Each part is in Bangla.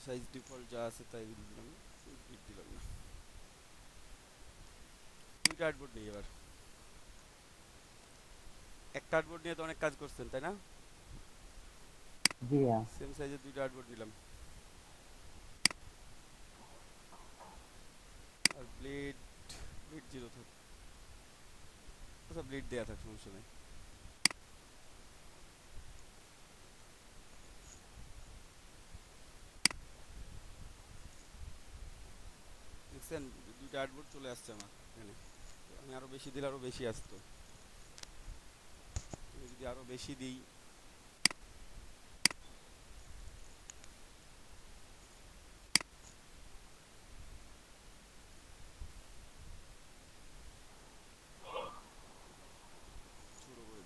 সাইজ ডিফল্ট যা আছে তাই দিলাম, দিলাম না। দুইটা আর্টবোর্ড নিই এবার। একটা আর্টবোর্ড নিয়ে তো অনেক কাজ করছেন তাই না? জি হ্যাঁ। সেম সাইজের দুইটা আর্টবোর্ড নিলাম। আর ব্লেড, ব্লেড জিরো থাক, আচ্ছা ব্লেড দেওয়া থাক, সমস্যা নেই। দেখছেন দুইটা আর্টবোর্ড চলে আসছে আমার এখানে। আমি আরো বেশি দিলে আরো বেশি আসতো। আমি যদি আরো বেশি দিই, ছোট করে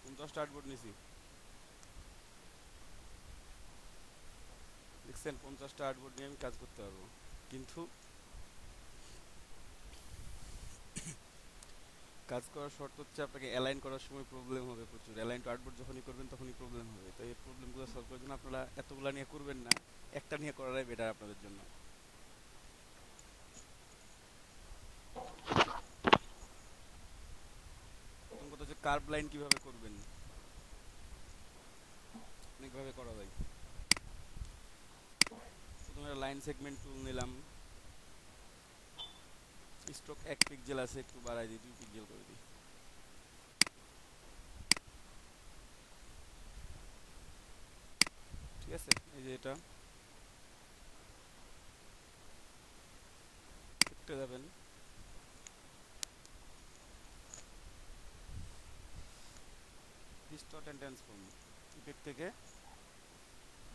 50টা আর্টবোর্ড নিছি। দেখছেন 50টা আর্টবোর্ড নিয়ে আমি কাজ করতে পারবো। কিন্তু কাজ করার শর্ত হচ্ছে আপনাকে অ্যালাইন করার সময় প্রবলেম হবে প্রচুর। অ্যালাইন টু আর্টবোর্ড যখনই করবেন তখনই প্রবলেম হবে। তো এই প্রবলেমগুলো সলভ করার জন্য আপনারা এতগুলা নিয়ে করবেন না, একটা নিয়ে করাটাই বেটার আপনাদের জন্য। প্রথম কথা হচ্ছে কার্ভ লাইন কিভাবে করবেন, অনেকভাবে করা যায়। প্রথমে লাইন সেগমেন্ট টুল নিলাম, স্ট্রোক 1 পিক্সেল আছে, একটু বাড়াই দিই, 2 পিক্সেল করে দিই। ঠিক আছে, এই যে এটা একটু যাবেন, ডিস্টর্ট অ্যান্ড ট্রান্সফর্ম, ইফেক্ট থেকে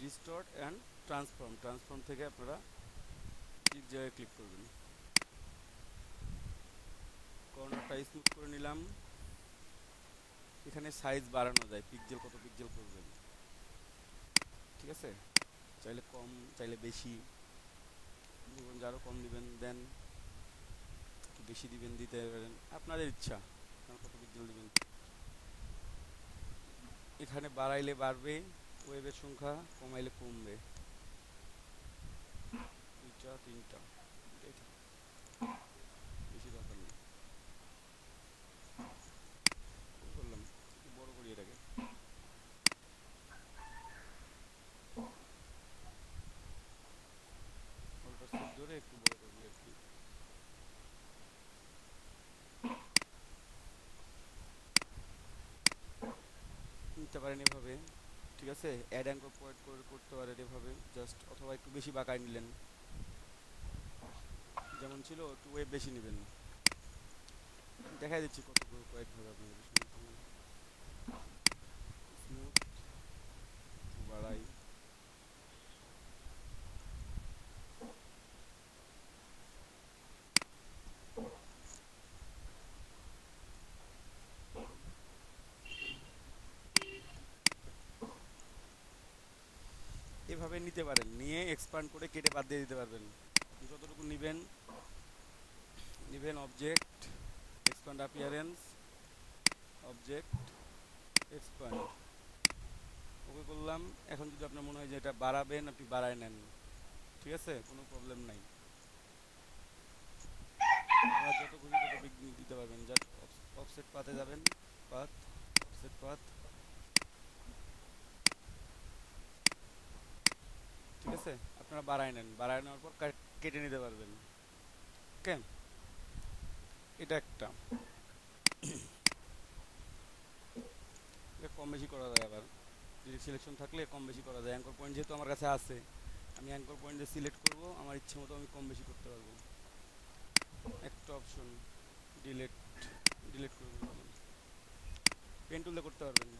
ডিস্টর্ট অ্যান্ড ট্রান্সফর্ম, ট্রান্সফর্ম থেকে আপনারা ঠিক জায়গায় ক্লিক করবেন। কর্নারটা স্মুথ করে নিলাম। এখানে সাইজ বাড়ানো যায়, পিক্সেল কত পিক্সেল করবেন, ঠিক আছে? চাইলে কম, চাইলে বেশি দিবেন, যারও কম দিবেন দেন, একটু বেশি দিবেন দিতে পারেন, আপনাদের ইচ্ছা কত পিক্সেল দিবেন। এখানে বাড়াইলে বাড়বে ওয়েবের সংখ্যা, কমাইলে কমবে। দুইটা তিনটা এটাই থাক, বেশি দরকার নেই। করলাম, একটু বড় করি এটাকে। অল্টার সেট ধরে একটু বড় করবি আর কি। নিতে পারেন এভাবে, ঠিক আছে? অ্যাড অ্যাঙ্কর পয়েন্ট করে করতে পারেন এভাবে জাস্ট, অথবা একটু বেশি বাঁকায় নিলেন, যেমন ছিল একটু ওয়েব বেশি নেবেন। দেখাই দিচ্ছি কত কয়েকভাবে আপনাদের, স্মুথ বাড়াই, এভাবে নিতে পারেন, নিয়ে এক্সপান্ড করে কেটে বাদ দিয়ে দিতে পারবেন। যতটুকু নেবেন, নেবেন object, expand appearance, object, expand, okay করলাম। এখন যদি আপনার মনে হয় যে এটা বাড়াবেন, আপনি বাড়ায় নেন, ঠিক আছে, কোনো প্রবলেম নাই। আপনারা যত খুশি তত বিগ দিতে পারবেন। জাস্ট অফসেট পাতে যাবেন, পাথ, অফসেট পাথ, ঠিক আছে? আপনারা বাড়ায় নেন, বাড়ায় নেওয়ার পর কেটে নিতে পারবেন। ওকে, এটা একটা, এটা কম বেশি করা যায় আবার, ডিরেক্ট সিলেকশন থাকলে কম বেশি করা যায়। অ্যাঙ্কর পয়েন্ট যেহেতু আমার কাছে আছে, আমি অ্যাঙ্কর পয়েন্ট দিয়ে সিলেক্ট করব, আমার ইচ্ছে মতো আমি কম বেশি করতে পারবো। একটা অপশন ডিলেট, ডিলেট করে দিলাম। পেন টুলে করতে পারবেন,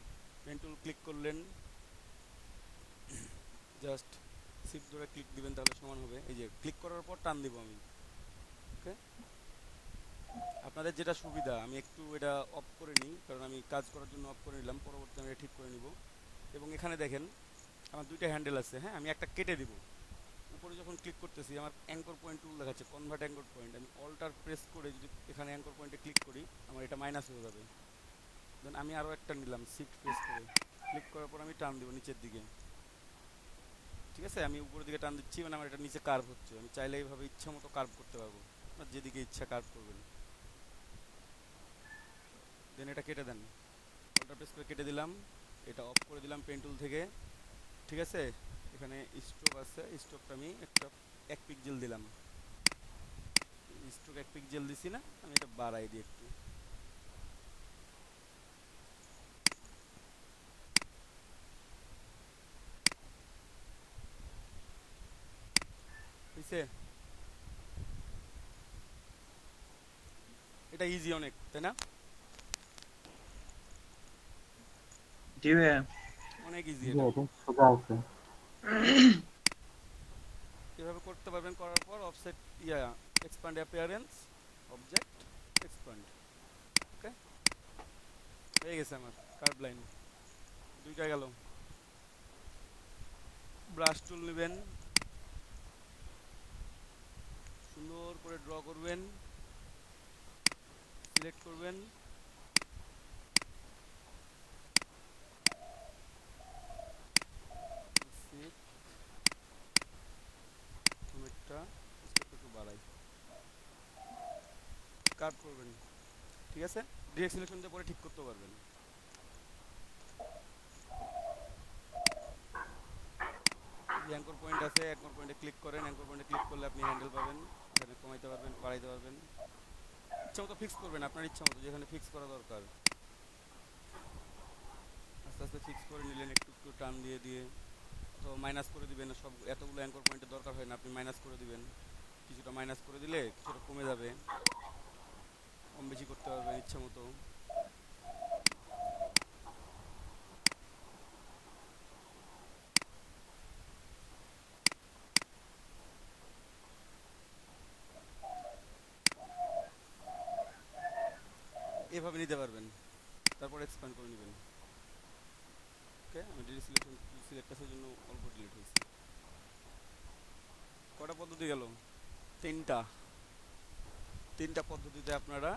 পেন টুল ক্লিক করলেন, জাস্ট শিফট ধরে ক্লিক দিবেন, তাহলে সমান হবে। এই যে ক্লিক করার পর টান দিব আমি। ওকে, আপনাদের যেটা সুবিধা, আমি একটু এটা অফ করে নিই, কারণ আমি কাজ করার জন্য অফ করে নিলাম, পরবর্তীতে আমি এটা ঠিক করে নিব। এবং এখানে দেখেন আমার দুইটা হ্যান্ডেল আছে, হ্যাঁ, আমি একটা কেটে দিব। উপরে যখন ক্লিক করতেছি আমার অ্যাঙ্কর পয়েন্ট টুল দেখাচ্ছে, কনভার্ট অ্যাঙ্কর পয়েন্ট, আমি অল্টার প্রেস করে যদি এখানে অ্যাঙ্কর পয়েন্টে ক্লিক করি, আমার এটা মাইনাস হয়ে যাবে। দেন আমি আরও একটা নিলাম, শিফট প্রেস করে, ক্লিক করার পর আমি টান দেবো নিচের দিকে। ঠিক আছে, আমি উপরের দিকে টান দিচ্ছি মানে আমার এটা নিচে কার্ভ হচ্ছে। আমি চাইলে এইভাবে ইচ্ছা মতো কার্ভ করতে পারবো, আপনার যেদিকে ইচ্ছা কার্ভ করবেন। দেন এটা কেটে দেন, অল্টার প্রেস করে কেটে দিলাম, এটা অফ করে দিলাম পেন টুল থেকে। ঠিক আছে, এখানে স্ট্রোক আছে, স্ট্রোকটা আমি একটা 1 পিক্সেল দিলাম। স্ট্রোক 1 পিক্সেল দিছি না, আমি এটা বাড়াই দিই একটু। বুঝছে? এটা ইজি অনেক, তাই না? জি ভাইয়া। অনেক ইজি জি এটা। এটা সোজা আছে। এভাবে করতে পারবেন। করার পর offset expand appearance, object expand. Okay, হয়ে গেছে আমার কার্ভ লাইন দুইটা গেল। ব্রাশ টুল নেবেন, সুন্দর করে ড্র করবেন, সিলেক্ট করবেন, একটা স্টেপ একটু বাড়াই, কার্ভ করবেন। ঠিক আছে, ডিরেক্ট সিলেকশন দিয়ে পরে ঠিক করতে পারবেন। যে অ্যাঙ্কর পয়েন্ট আছে, অ্যাঙ্কর পয়েন্টে ক্লিক করেন। অ্যাঙ্কর পয়েন্টে ক্লিক করলে আপনি হ্যান্ডেল পাবেন, এখানে কমাইতে পারবেন, বাড়াইতে পারবেন, ইচ্ছা মতো ফিক্স করবেন আপনার ইচ্ছা মতো যেখানে ফিক্স করা দরকার। আস্তে আস্তে ফিক্স করে নিলেন, একটু একটু টান দিয়ে দিয়ে, অথবা মাইনাস করে দিবেন। সব এতগুলো অ্যাঙ্কর পয়েন্টের দরকার হয় না, আপনি মাইনাস করে দিবেন। কিছুটা মাইনাস করে দিলে কিছুটা কমে যাবে, কম বেশি করতে পারবেন ইচ্ছা মতো। এভাবে নিতে পারবেন, তারপর এক্সপ্যান্ড করে নেবেন। ওকে, আমি ডিলিট সিলেকশন সিলেক্ট আসার জন্য অল্প ডিলিট হয়েছে। কটা পদ্ধতি গেল? তিনটা। তিনটা পদ্ধতিতে আপনারা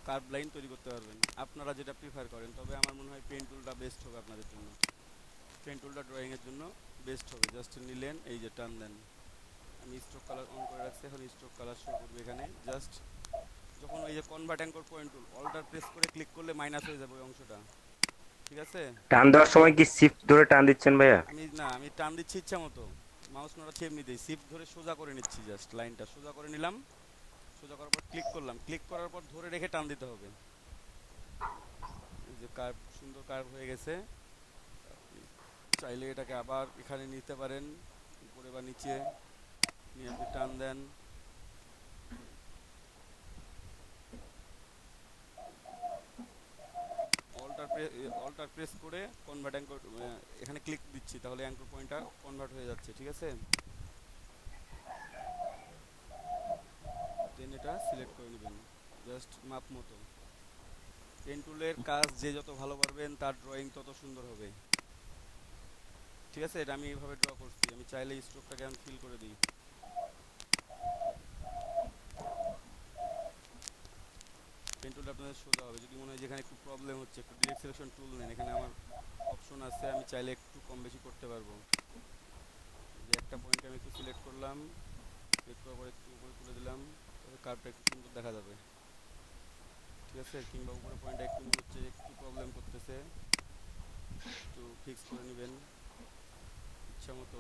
কার্ভ লাইন তৈরি করতে পারবেন, আপনারা যেটা প্রিফার করেন। তবে আমার মনে হয় পেন টুলটা বেস্ট হবে আপনাদের জন্য। পেন টুলটা ড্রয়িংয়ের জন্য বেস্ট হবে। জাস্ট নিলেন, এই যে টান দেন। আমি স্ট্রোক কালার অন করে রাখছি, এখন স্ট্রোক কালার শো করবে এখানে। জাস্ট যখন ওই যে convert anchor point tool alter press করে ক্লিক করলে মাইনাস হয়ে যাবে ওই অংশটা। ঠিক আছে, টান দেওয়ার সময় কি শিফট ধরে টান দিচ্ছেন ভাইয়া? আমি টান দিচ্ছি ইচ্ছা মতো, মাউস নড়াচ্ছি এমনিতেই, শিফট ধরে সোজা করে নিচ্ছি। জাস্ট লাইনটা সোজা করে নিলাম, সোজা করার পর ক্লিক করলাম, ক্লিক করার পর ধরে রেখে টান দিতে হবে। এই যে কার্ভ, সুন্দর কার্ভ হয়ে গেছে। চাইলে এটাকে আবার এখানে নিতে পারেন, উপরে বা নিচে নিয়ে আপনি টান দেন। অল্টার প্রেস করে কনভার্ট অ্যাঙ্কর, এখানে ক্লিক দিচ্ছি, তাহলে অ্যাঙ্কর পয়েন্টটা কনভার্ট হয়ে যাচ্ছে। ঠিক আছে, দেন এটা সিলেক্ট করে নেবেন জাস্ট মাপ মতো। পেন টুলের কাজ যে যত ভালো পারবেন তার ড্রয়িং তত সুন্দর হবে। ঠিক আছে, এটা আমি এইভাবে ড্র করছি। আমি চাইলে স্ট্রোকটাকে আমি ফিল করে দিই। পেন টুলটা আপনাদের সোজা হবে। যদি মনে হয় যেখানে একটু প্রবলেম হচ্ছে, একটু ডিরেক্ট সিলেকশন টুল নেন, এখানে আমার অপশন আছে, আমি চাইলে একটু কম বেশি করতে পারবো। যে একটা পয়েন্ট আমি একটু সিলেক্ট করলাম, সিলেক্ট করার পর একটু উপরে তুলে দিলাম, তাহলে কার্ভটা একটু সুন্দর দেখা যাবে। ঠিক আছে, কিংবা উপরে পয়েন্টটা একটু মনে হচ্ছে একটু প্রবলেম করতেছে, একটু ফিক্স করে নেবেন ইচ্ছা মতো।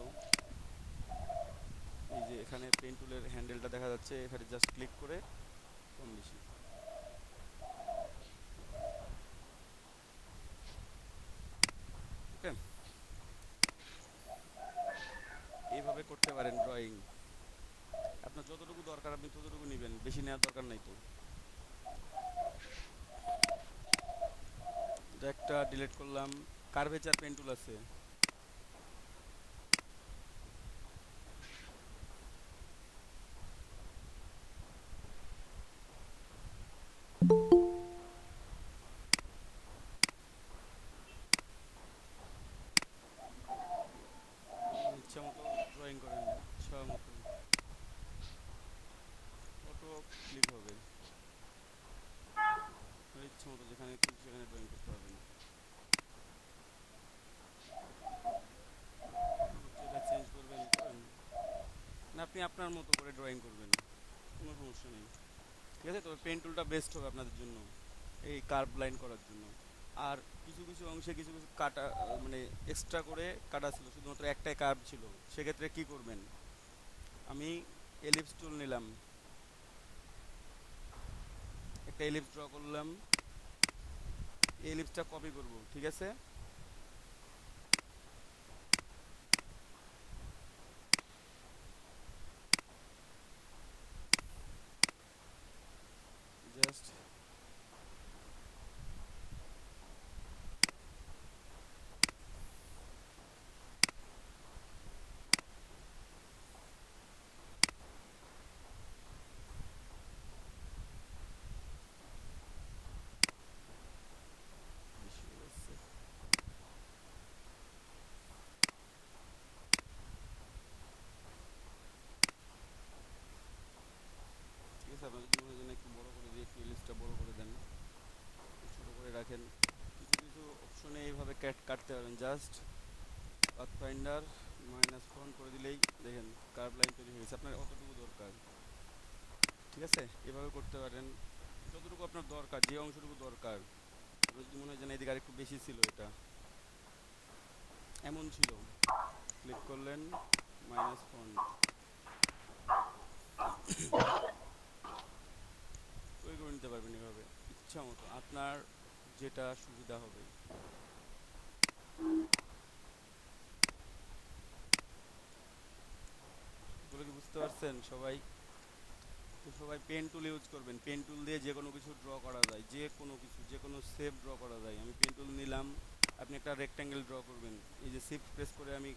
এই যে এখানে পেন টুলের হ্যান্ডেলটা দেখা যাচ্ছে, এখানে জাস্ট ক্লিক করে কম বেশি। ওকে, এইভাবে করতে পারেন ড্রয়িং। আপনার যতটুকু দরকার আপনি ততটুকু নেবেন, বেশি নেওয়ার দরকার নাই তো। এটা একটা ডিলিট করলাম। কার্ভেচার পেন টুল আছে, ইচ্ছা মতো ড্রয়িং করেন, ইচ্ছা মতো অটো ক্লিক হবে। আপনার ইচ্ছা মতো যেখানে খুশি সেখানে ড্রয়িং করতে পারবেন। আপনি আপনার মতো করে ড্রয়িং করবেন, কোনো সমস্যা নেই। ঠিক আছে, তবে পেন টুলটা বেস্ট হবে আপনাদের জন্য এই কার্ভ লাইন করার জন্য। আর কিছু কিছু অংশে কিছু কিছু কাটা মানে এক্সট্রা করে কাটা ছিল, শুধুমাত্র একটাই কার্ভ ছিল, সেক্ষেত্রে কি করবেন, আমি এলিপস টুল নিলাম, একটা এলিপস ড্র করলাম, এই এলিপসটা কপি করব, ঠিক আছে। জাস্ট ঠিক আছে, আপনাদের জীবনের জন্য একটু বড় করে দিয়ে একটু এলিপসটা বড় করে দেন, ছোট করে রাখেন। কিছু কিছু অপশনে এইভাবে কাটতে পারবেন, just path finder minus front করে দিলেই দেখেন কার্ভ লাইন তৈরি হয়ে গেছে, আপনার অতটুকু দরকার। ঠিক আছে, এভাবে করতে পারেন যতটুকু আপনার দরকার, যে অংশটুকু দরকার। আপনার যদি মনে হয় যেন এদিকে আরেকটু বেশি ছিল, এটা এমন ছিল, ক্লিক করলেন মাইনাস ফন্ট, তৈরি করে নিতে পারবেন এভাবে ইচ্ছা মতো, আপনার যেটা সুবিধা হবে। এগুলো কি বুঝতে পারছেন সবাই? তো সবাই পেন টুল ইউজ করবেন, পেন টুল দিয়ে যে কোনো কিছু ড্র করা যায়, যে কোনো কিছু, যে কোনো শেপ ড্র করা যায়। আমি পেন টুল নিলাম, আপনি একটা রেক্ট্যাঙ্গেল ড্র করবেন, এই যে শিফট প্রেস করে আমি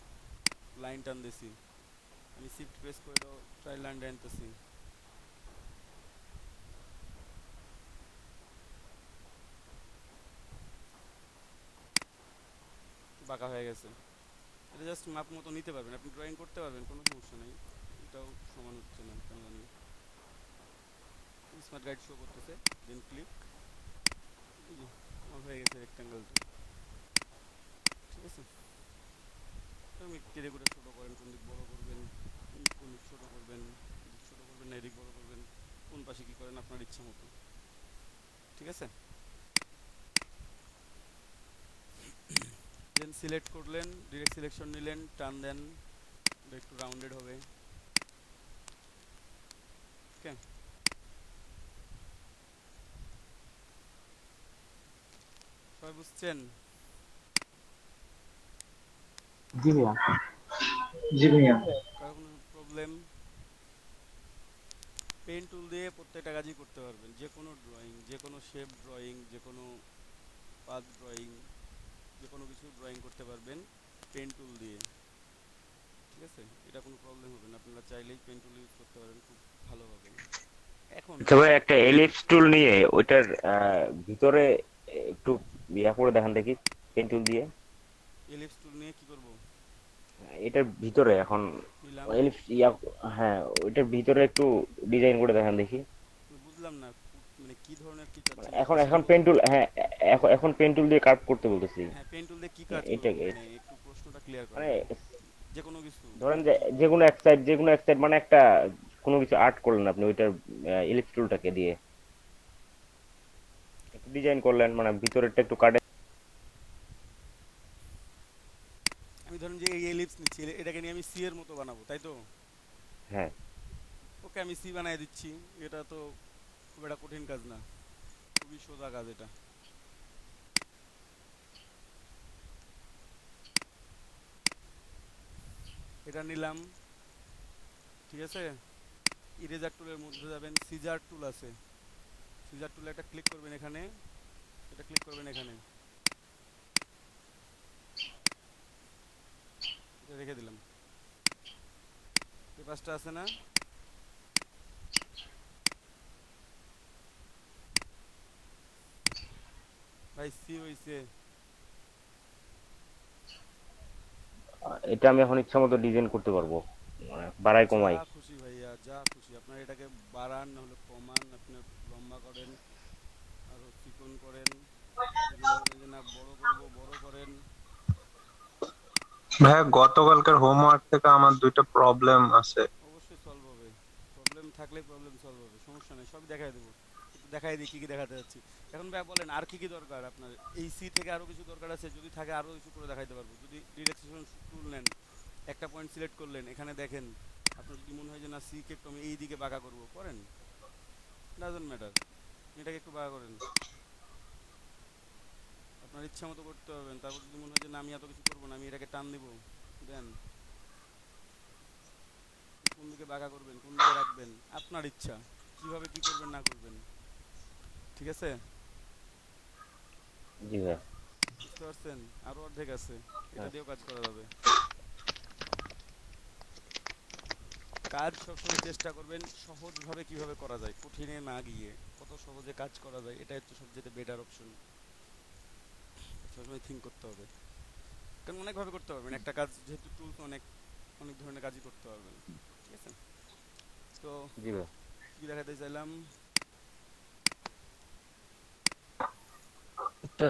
লাইন টানতেছি, আমি শিফট প্রেস করে ট্রাই লাইন টানতেছি, বাঁকা হয়ে গেছে। এটা জাস্ট মাপ মতো নিতে পারবেন, আপনি ড্রয়িং করতে পারবেন, কোনো সমস্যা নেই। এটাও সমান হচ্ছে না কেন জানি, স্মার্ট গাইড শো করতেছে, দেন ক্লিক, এই যে আমার হয়ে গেছে রেক্ট্যাঙ্গেলটা। ঠিক আছে, আমি কেটে করে ছোটো করেন, কোন দিক বড়ো করবেন, কোন দিক ছোটো করবেন, এদিক ছোটো করবেন না এদিক বড়ো করবেন, কোন পাশে কী করেন আপনার ইচ্ছা মতো। ঠিক আছে, দেন সিলেক্ট করলেন, ডিরেক্ট সিলেকশন নিলেন, টান দেন, এটা একটু রাউন্ডেড হবে। ওকে, সবাই বুঝছেন? জি ভাইয়া। জি ভাইয়া। কারো কোনো প্রবলেম? পেন টুল দিয়ে প্রত্যেকটা কাজই করতে পারবেন, যে কোনো ড্রয়িং, যে কোনো শেপ ড্রয়িং, যে কোনো পাথ ড্রয়িং, যে কোনো কিছু ড্রয়িং করতে পারবেন পেন টুল দিয়ে। ঠিক আছে, এটা কোনো প্রবলেম হবে না, আপনারা চাইলেই পেন টুল ইউজ করতে পারেন খুব ভালোভাবে। এখন আচ্ছা ভাই, একটা এলিপস টুল নিয়ে ওইটার ভিতরে একটু ইয়া করে দেখান দেখি, পেন টুল দিয়ে। এলিপস টুল নিয়ে কি করব, এটার ভিতরে এখন নিলাম, এলিপস ইয়া, হ্যাঁ ওইটার ভিতরে একটু ডিজাইন করে দেখান দেখি। বুঝলাম না মানে কি ধরনের কি মানে চাচ্ছেন এখন একটু এখন সেটা পেন বলুন। টুল, হ্যাঁ এখন পেন টুল দিয়ে কাট করতে বলতেছি। হ্যাঁ, পেন টুল দিয়ে কি কাজ এটা করব, মানে একটু প্রশ্নটা ক্লিয়ার মানে করেন। যে কোনো কিছু ধরেন যে যে কোনো এক সাইড মানে একটা কোনো কিছু আর্ট করলেন আপনি ওইটার ইলিপস টুলটাকে দিয়ে একটু ডিজাইন করলেন, মানে ভিতরেরটা একটু কাটে। আমি ধরুন যে এই এলিপস নিচ্ছি, এটাকে নিয়ে আমি সি এর মতো বানাবো, তাই তো? হ্যাঁ, ওকে, আমি সি বানিয়ে দিচ্ছি, এটা তো খুব একটা কঠিন কাজ না, খুবই সোজা কাজ এটা। এটা নিলাম, ঠিক আছে, ইরেজার টুলের মধ্যে যাবেন, সিজার টুল আছে, সিজার টুলে একটা ক্লিক করবেন এখানে, এটা ক্লিক করবেন এখানে, এটা রেখে দিলাম। পেপারসটা আছে না, ভাই সি হইছে। এটা আমি এখন ইচ্ছা মতো ডিজাইন করতে পারবো, মানে বাড়াই যা কমাই। খুশি ভাইয়া, যা খুশি, আপনার এটাকে বাড়ান না হলে কমান, আপনার লম্বা করেন আরো চিকন করেন, যদি মনে করেন যে না বড় করব বড় করেন। ভাইয়া গতকালকার হোমওয়ার্ক থেকে আমার দুইটা প্রবলেম আছে। অবশ্যই থাকলে প্রবলেম সলভ হবে, সমস্যা নেই, সব দেখাই দেবো। একটু দেখাই দিই কী কী দেখাতে যাচ্ছি। এখন ভাই বলেন আর কী কী দরকার আপনার? এই সি থেকে আরও কিছু দরকার আছে, যদি থাকে আরও কিছু করে দেখাইতে পারবো। যদি ডিরেকশন টুল নেন, একটা পয়েন্ট সিলেক্ট করলেন, এখানে দেখেন আপনার যদি মনে হয় যে না সিকে একটু আমি এই দিকে বাঁকা করবো, করেন, ডাজন্ট ম্যাটার, এটাকে একটু বাঁকা করেন, আপনার ইচ্ছা মতো করতে পারবেন। তারপর যদি মনে হয় যে না আমি এত কিছু করবো না, আমি এটাকে টান দিব, দেন কোন দিকে বাঁকা করবেন, কোন দিকে রাখবেন, আপনার ইচ্ছা, কিভাবে কি করবেন না করবেন, ঠিক আছে? জি ভাই। বুঝতে পারছেন? আরও অর্ধেক আছে, এটা হ্যাঁ। দিয়েও কাজ করা যাবে। কাজ সবসময় চেষ্টা করবেন সহজভাবে কিভাবে করা যায়, কঠিনে না গিয়ে কত সহজে কাজ করা যায়, এটা হচ্ছে সবচেয়ে বেটার অপশন। সবসময় থিঙ্ক করতে হবে, কারণ অনেকভাবে করতে পারবেন একটা কাজ, যেহেতু টুলস অনেক, অনেক ধরনের কাজই করতে পারবেন, ঠিক আছে? তো জি ভাই। কি দেখাতে চাইলাম, একটা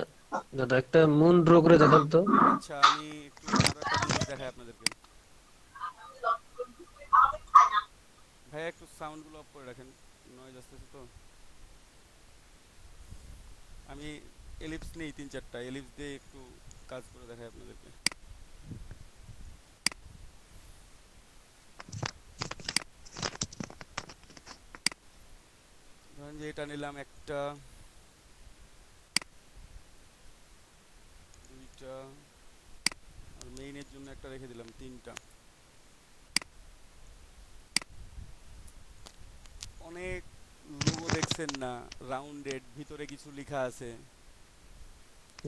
দাদা একটা মন ড্র করে দেখান তো। আচ্ছা আমি একটু আরো একটা জিনিস দেখাই আপনাদেরকে। ভাইয়া একটু সাউন্ডগুলো অফ করে রাখেন, নয়েজ আসতেছে তো। আমি এলিপস নেই 3-4টা, এলিপস দিয়ে একটু কাজ করে দেখাই আপনাদেরকে। ধরেন যে এটা নিলাম একটা, দুইটা, আর মেইনের জন্য একটা রেখে দিলাম 3টা। অনেক লোগো দেখছেন না, রাউন্ডেড, ভিতরে কিছু লেখা আছে,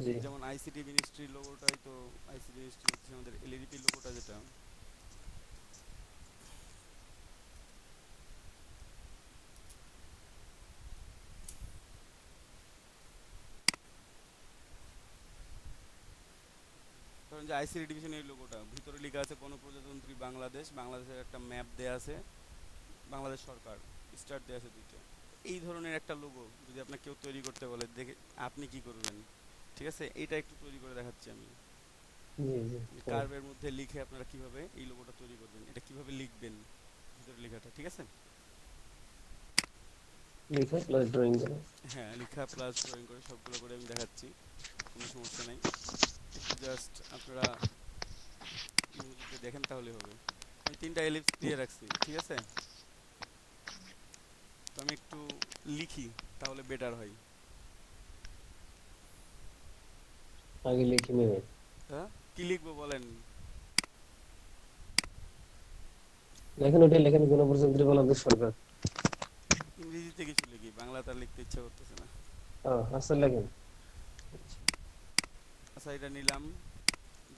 জি যেমন আইসিটি মিনিস্ট্রির লোগোটাই তো, আইসিটি মিনিস্ট্রি হচ্ছে আমাদের এলইডিপি লোগোটা যেটা, ধরেন যে আইসিটি ডিভিশনের লোগোটা, ভিতরে লেখা আছে গণপ্রজাতন্ত্রী বাংলাদেশ, বাংলাদেশের একটা ম্যাপ দেয়া আছে, বাংলাদেশ সরকার, স্টার দেয়া আছে 2টা। এই ধরনের একটা লোগো যদি আপনার কেউ তৈরি করতে বলে, দেখে আপনি কি করবেন, ঠিক আছে? এইটা একটু তৈরি করে দেখাচ্ছি আমি। জি জি হ্যাঁ। কার্ভের মধ্যে লিখে আপনারা কিভাবে এই লোগোটা তৈরি করবেন, এটা কিভাবে লিখবেন ভিতরে লেখাটা, ঠিক আছে? লিখে প্লাস ড্রয়িং করে। হ্যাঁ, লেখা প্লাস ড্রয়িং করে সবগুলো করে আমি দেখাচ্ছি, কোনো সমস্যা নাই। একটু জাস্ট আপনারা মনোযোগ দিয়ে দেখেন তাহলে হবে। আমি 3টা এলিপস দিয়ে রাখছি, ঠিক আছে? তো আমি একটু লিখি, তাহলে বেটার হয়। আগে লিখে নেবে। হ্যাঁ, কি লিখবো বলেন? লেখেন ওটাই লেখেন, গণপ্রজাতন্ত্রী বাংলাদেশ সরকার। ইংরেজিতে কিছু লিখি, বাংলা তার লিখতে ইচ্ছা করতেছে না। আচ্ছা লেখেন। আচ্ছা এটা নিলাম,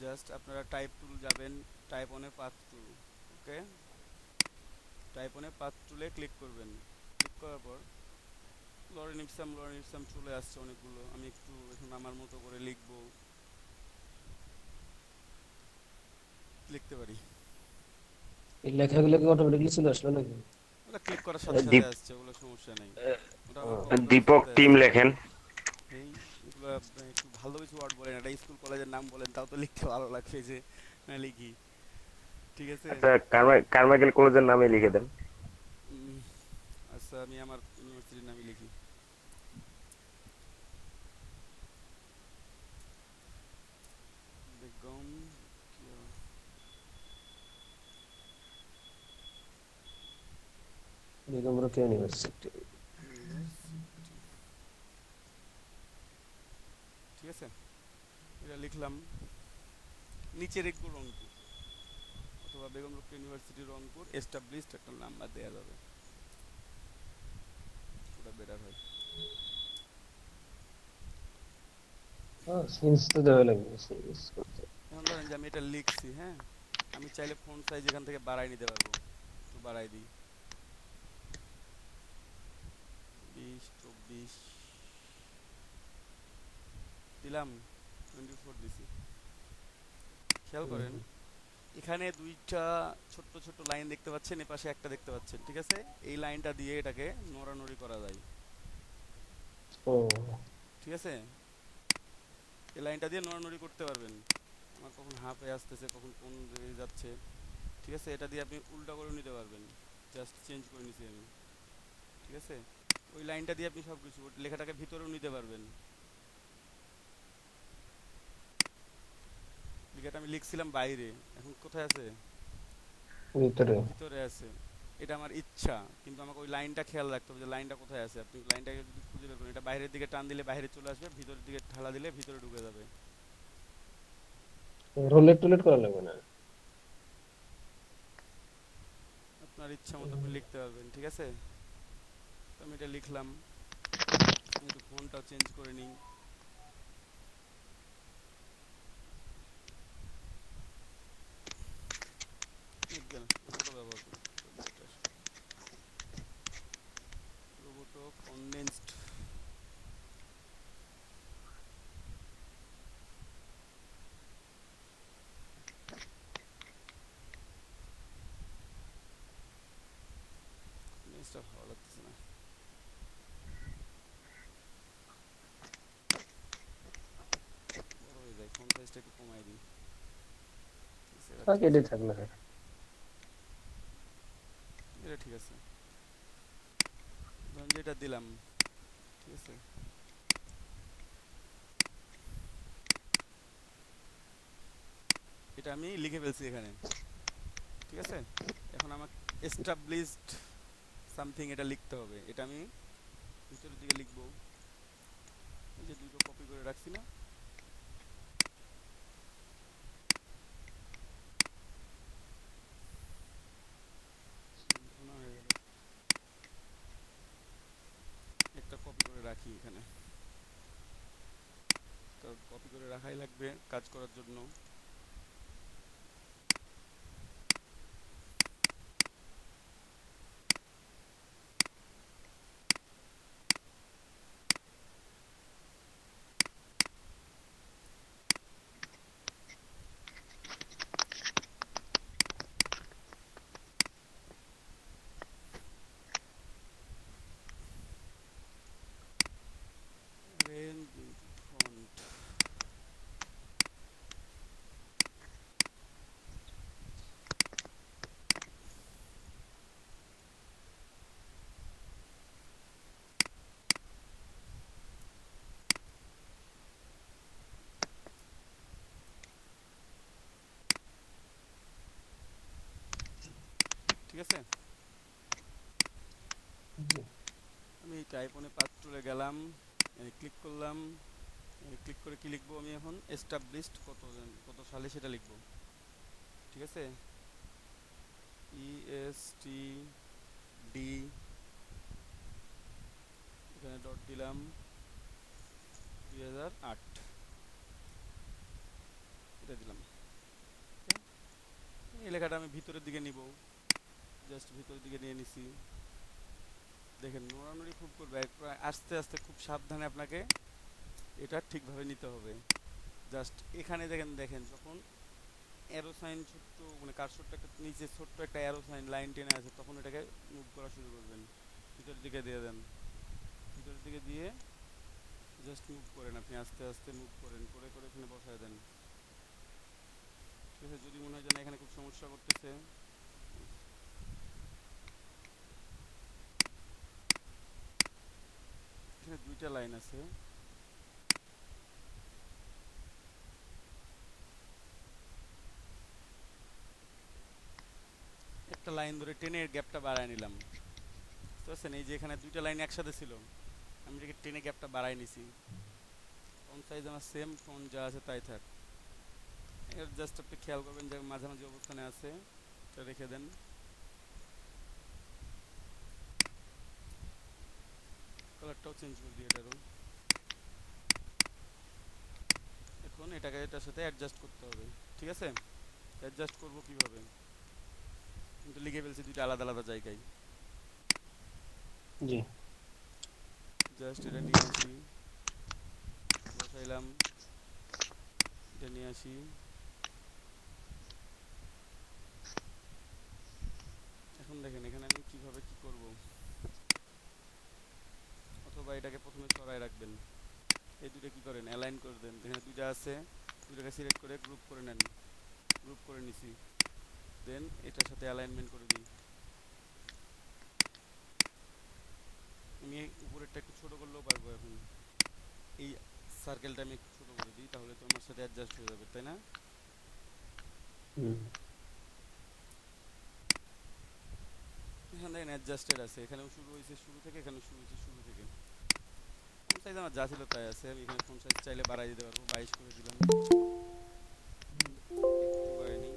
জাস্ট আপনারা টাইপ টুল যাবেন, টাইপ অনে পাথ টুল, ওকে, টাইপ অনে পাথ টুলে ক্লিক করবেন। ক্লিক করার পর লরেন ইপসাম চলে আসছে অনেকগুলো, আমি একটু এখন আমার মতো করে লিখবো, লিখতে পারি। এই লেখাগুলো কি অটোমেটিকলি চলে আসলো নাকি? ওটা ক্লিক করার সাথে সাথে দীপ আসছে, ওগুলো সমস্যা নেই, ওটা আমার আহ, কপি করার দীপক সাথে টিম আসছে। লেখেন। এই এগুলো একটু ভালো কিছু ওয়ার্ড বলেন, একটা স্কুল কলেজের নাম বলেন, তাও তো লিখতে ভালো লাগবে যে না লিখি, ঠিক আছে? আচ্ছা, কারমাইকেল কলেজের নামে লিখে দেন। উম, আচ্ছা আমি আমার ইউনিভার্সিটির নামই লিখি, বেগম বেগম রোকেয়া ইউনিভার্সিটি। ইউনিভার্সিটি, ঠিক আছে? এটা লিখলাম, নিচে লিখবো রংপুর, অথবা বেগম রোকেয়া ইউনিভার্সিটি রংপুর এস্টাবলিশড, একটা নাম্বার দেওয়া যাবে, ওটা বেটার হয়। সিন্স তো দেওয়া লাগবে, সিন্স করতে। এখন ধরেন যে আমি এটা লিখছি, হ্যাঁ, আমি চাইলে ফন্ট সাইজ এখান থেকে বাড়াই নিতে পারবো, একটু বাড়াই দিই, 20-24 দিলাম, 24 দিছি। খেয়াল করেন এখানে 2টা ছোট্ট ছোট্ট লাইন দেখতে পাচ্ছেন, এপাশে একটা দেখতে পাচ্ছেন, ঠিক আছে? এই লাইনটা দিয়ে এটাকে নড়ানড়ি করা যায়, ও ঠিক আছে? এই লাইনটা দিয়ে নড়ানড়ি করতে পারবেন, আমার কখন হাফে আসতেছে, কখন কোন দিকে যাচ্ছে, ঠিক আছে? এটা দিয়ে আপনি উল্টা করে নিতে পারবেন, জাস্ট চেঞ্জ করে নিছি আমি, ঠিক আছে? ওই লাইনটা দিয়ে আপনি সব কিছু লেখাটাকে ভিতরেও নিতে পারবেন। লেখাটা আমি লিখছিলাম বাইরে, এখন কোথায় আছে? ভিতরে। ভিতরে আছে। এটা আমার ইচ্ছা, কিন্তু আমাকে ওই লাইনটা খেয়াল রাখতে হবে যে লাইনটা কোথায় আছে। আপনি লাইনটাকে যদি খুঁজে বের করেন, এটা বাইরের দিকে টান দিলে বাইরে চলে আসবে, ভিতরের দিকে ঠালা দিলে ভিতরে ঢুকে যাবে। রোলেট টোলেট করা লাগবে না। আপনার ইচ্ছা মতো আপনি লিখতে পারবেন, ঠিক আছে? তো আমি এটা লিখলাম, আমি একটু ফোনটাও চেঞ্জ করে নিই। রোবোটো ব্যবহার করি, রোবোটো কনডেন্সড। জিনিসটা ভালো লাগতেছে না। বড় হয়ে যায়, ফোন সাইজটা একটু কমাই দিই। এটা থাক, ঠিক আছে, এটাই থাক না। এটা ঠিক আছে। ধরুন যে এটা দিলাম, ঠিক আছে? এটা আমি লিখে ফেলছি এখানে, ঠিক আছে? এখন আমাকে এস্টাবলিশড সামথিং এটা লিখতে হবে। এটা আমি ভিতরের দিকে লিখবো। এই যে দুটো কপি করে রাখছি না, শোনা হয়ে গেল। একটা কপি করে রাখি এখানে, তো কপি করে রাখাই লাগবে কাজ করার জন্য। রেঞ্জ ফন্ট, ঠিক আছে? আমি টাইপনে পাথ টুলে গেলাম, ক্লিক করলাম। ক্লিক করে কি লিখবো আমি এখন? এস্টাবলিশড কত সালে সেটা লিখবো, ঠিক আছে? ESTD, এখানে ডট দিলাম 2008, এটা দিলাম। এই লেখাটা আমি ভিতরের দিকে নিব, জাস্ট ভিতরের দিকে নিয়ে নিছি। দেখেন নড়ানড়ি খুব করবে, আস্তে আস্তে খুব সাবধানে আপনাকে এটা ঠিকভাবে নিতে হবে। জাস্ট এখানে দেখেন, দেখেন যখন অ্যারো সাইন ছোট্ট মানে কার্সরটা একটা নিচে ছোট্ট একটা অ্যারো সাইন লাইন টেনে আছে, তখন এটাকে মুভ করা শুরু করবেন। ভিতরের দিকে দিয়ে দেন, ভিতরের দিকে দিয়ে জাস্ট মুভ করেন, আপনি আস্তে আস্তে মুভ করেন, করে করে এখানে বসায় দেন, ঠিক আছে? যদি মনে হয় যে না এখানে খুব সমস্যা করতেছে, এখানে দুইটা লাইন আছে, একটা লাইন ধরে টেনে গ্যাপটা বাড়ায় নিলাম, বুঝতে পারছেন? এই যে এখানে দুইটা লাইন একসাথে ছিল, আমি এটাকে টেনে গ্যাপটা বাড়ায় নিছি। ফন্ট সাইজ আমার সেম, ফন্ট যা আছে তাই থাক। এর জাস্ট আপনি খেয়াল করবেন যে মাঝামাঝি অবস্থানে আছে, এটা রেখে দেন। কালারটাও চেঞ্জ করে দিই এটারও। এখন এটাকে এটার সাথে অ্যাডজাস্ট করতে হবে, ঠিক আছে? অ্যাডজাস্ট করব কিভাবে? কিন্তু লিখে ফেলছি দুইটা আলাদা আলাদা জায়গায়। জি। জাস্ট এটা নিয়ে আসি, বসাইলাম, এটা নিয়ে আসি, এখন দেখেন এখানে আমি কিভাবে কি করব। অথবা এটাকে প্রথমে সরাই রাখবেন, এই দুটো কি করেন অ্যালাইন করে দেন। এখানে দুইটা আছে, দুইটাকে সিলেক্ট করে গ্রুপ করে নেন, গ্রুপ করে নিছি। দেন এটার সাথে অ্যালাইনমেন্ট করে দিই, উপরেরটা একটু ছোট করলেও পারবো এখন। এই সার্কেলটা আমি একটু ছোট করে দিই, তাহলে তো আমার সাথে অ্যাডজাস্ট হয়ে যাবে, তাই না? হুম। এখানে দেখেন অ্যাডজাস্টেড আছে, এখানেও শুরু হয়েছে শুরু থেকে, এখানেও শুরু হয়েছে শুরু থেকে। ফোন সাইজ আমার যা ছিল তাই আছে, আমি এখানে ফোন সাইজ চাইলে বাড়াই দিতে পারবো, 22 করে দিলাম, একটু বাড়াই নিই।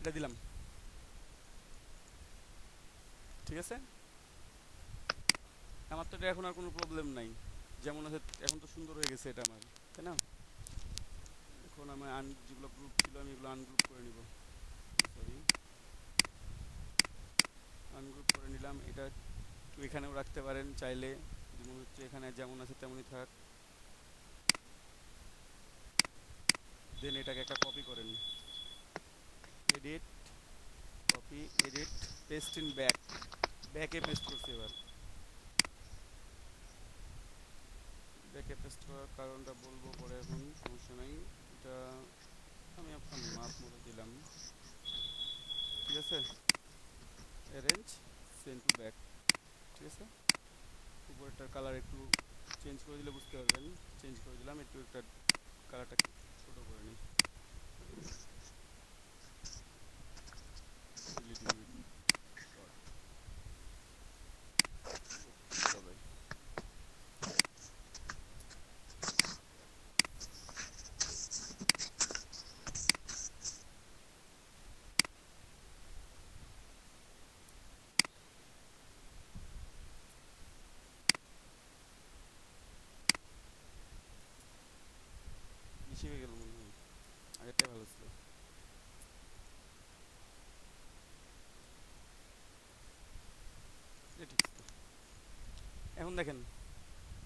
এটা দিলাম, ঠিক আছে। আমার তো এটা এখন আর কোনো প্রবলেম নাই, যেমন আছে এখন তো সুন্দর হয়ে গেছে এটা আমার, তাই না? এখন আমি যেগুলো গ্রুপ ছিল আমি এগুলো আনগ্রুপ করে নিব, সরি, আনগ্রুপ করে নিলাম। এটা একটু এখানেও রাখতে পারেন চাইলে, যদি মনে হচ্ছে এখানে যেমন আছে তেমনই থাক। দেন এটাকে একটা কপি করেন, edit, copy, edit, paste in back, ব্যাকে পেস্ট করছি। এবার ব্যাকে পেস্ট করার কারণটা বলবো পরে, এখন সমস্যা নাই। এটা আমি আপনার মাপ মতো দিলাম, ঠিক আছে। অ্যারেঞ্জ, সেন্ড টু ব্যাক, ঠিক আছে। উপরেরটার কালার একটু চেঞ্জ করে দিলে বুঝতে পারবেন, চেঞ্জ করে দিলাম। একটু একটা কালারটা ছোটো করে নিই, সবাই বেশি হয়ে গেল মনে হয়, আগেরটাই ভালো ছিল। এটা ঠিক ছিল। এখন দেখেন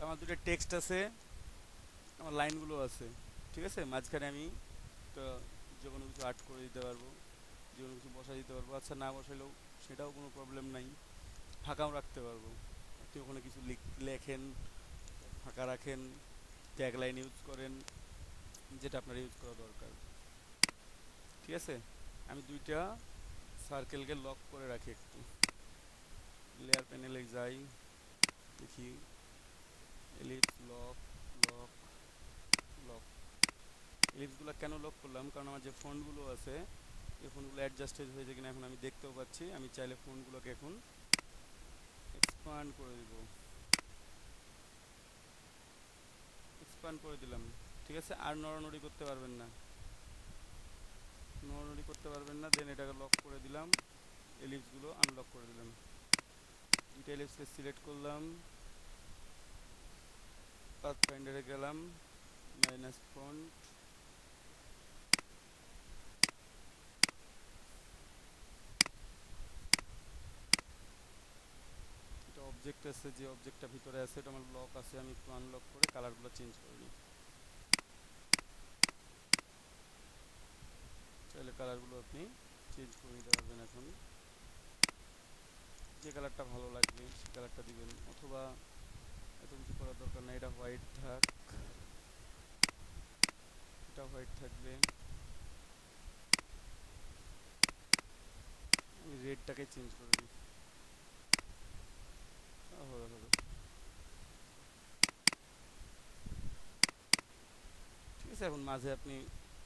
আমার দুটো টেক্সট আছে, আমার লাইনগুলো আছে, ঠিক আছে। মাঝখানে আমি তো যে কোনো কিছু আর্ট করে দিতে পারবো, যে কোনো কিছু বসাই দিতে পারবো। আচ্ছা না বসাইলেও সেটাও কোনো প্রবলেম নাই, ফাঁকাও রাখতে পারবো। আপনি ওখানে কিছু লেখেন, ফাঁকা রাখেন, ট্যাগ লাইন ইউজ করেন, যেটা আপনার ইউজ করা দরকার, ঠিক আছে। আমি দুইটা সার্কেলকে লক করে রাখি একটু, লেয়ার প্যানেলে যাই, দেখি এলিপস লক, লক, লক। এলিপসগুলো কেন লক করলাম, কারণ আমার যে ফন্টগুলো আছে এই ফন্টগুলো অ্যাডজাস্টেড হয়েছে কিনা এখন আমি দেখতেও পাচ্ছি। আমি চাইলে ফন্টগুলোকে এখন এক্সপান্ড করে দিব, এক্সপান্ড করে দিলাম, ঠিক আছে। আর নড়ানড়ি করতে পারবেন না, নড়ানড়ি করতে পারবেন না। দেন এটাকে লক করে দিলাম, এলিপসগুলো আনলক করে দিলাম। দুইটা এলিপসকে সিলেক্ট করলাম, পাথ ফাইন্ডারে গেলাম, মাইনাস ফন্ট, এটা অবজেক্ট আছে, যে অবজেক্টটা ভিতরে আছে এটা আমার লক আছে, আমি একটু আনলক করে কালারগুলো চেঞ্জ করে নিই। চাইলে কালারগুলো আপনি চেঞ্জ করে নিতে পারবেন, এখন যে কালারটা ভালো লাগবে সেই কালারটা দিবেন, অথবা এত কিছু করার দরকার নেই। এটা হোয়াইট থাক, এটা হোয়াইট থাকবে, আমি রেডটাকে চেঞ্জ করে দিই, হবে হবে, ঠিক আছে। এখন মাঝে আপনি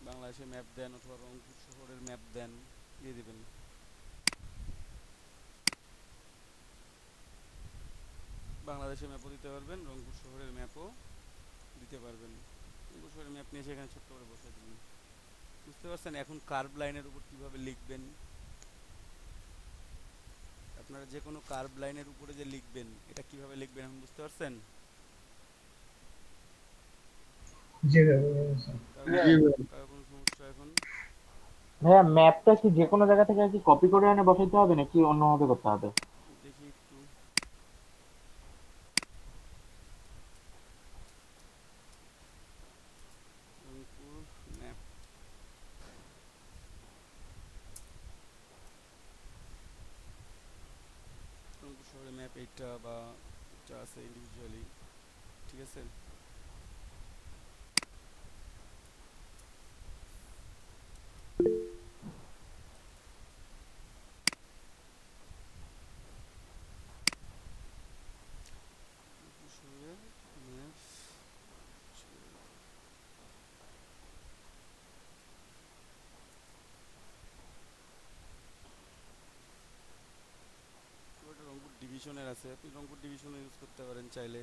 বাংলাদেশের ম্যাপ দেন অথবা রংপুর শহরের ম্যাপ দেন, দিয়ে দিবেন। বাংলাদেশের ম্যাপও দিতে পারবেন, রংপুর শহরের ম্যাপও দিতে পারবেন। রংপুর শহরের ম্যাপ নিয়ে সেখানে ছোট্ট করে বসে দিন, বুঝতে পারছেন। এখন কার্ভ লাইনের উপর কীভাবে লিখবেন, আপনারা যে কোনো কার্ভ লাইনের উপরে যে লিখবেন এটা কিভাবে লিখবেন এখন বুঝতে পারছেন? জি ভাইয়া। জি ভাইয়া। কারো কোনো সমস্যা এখন? ভাইয়া ম্যাপটা কি যে কোনো জায়গা থেকে কি কপি করে এনে বসাইতে হবে নাকি অন্যভাবে করতে হবে? দেখি একটু, রংপুর ম্যাপ, রংপুর শহরের ম্যাপ এইটা বা এটা আছে ইন্ডিভিজুয়ালি, ঠিক আছে। ডিভিশনের আছে, আপনি রংপুর ডিভিশনে ইউজ করতে পারেন চাইলে।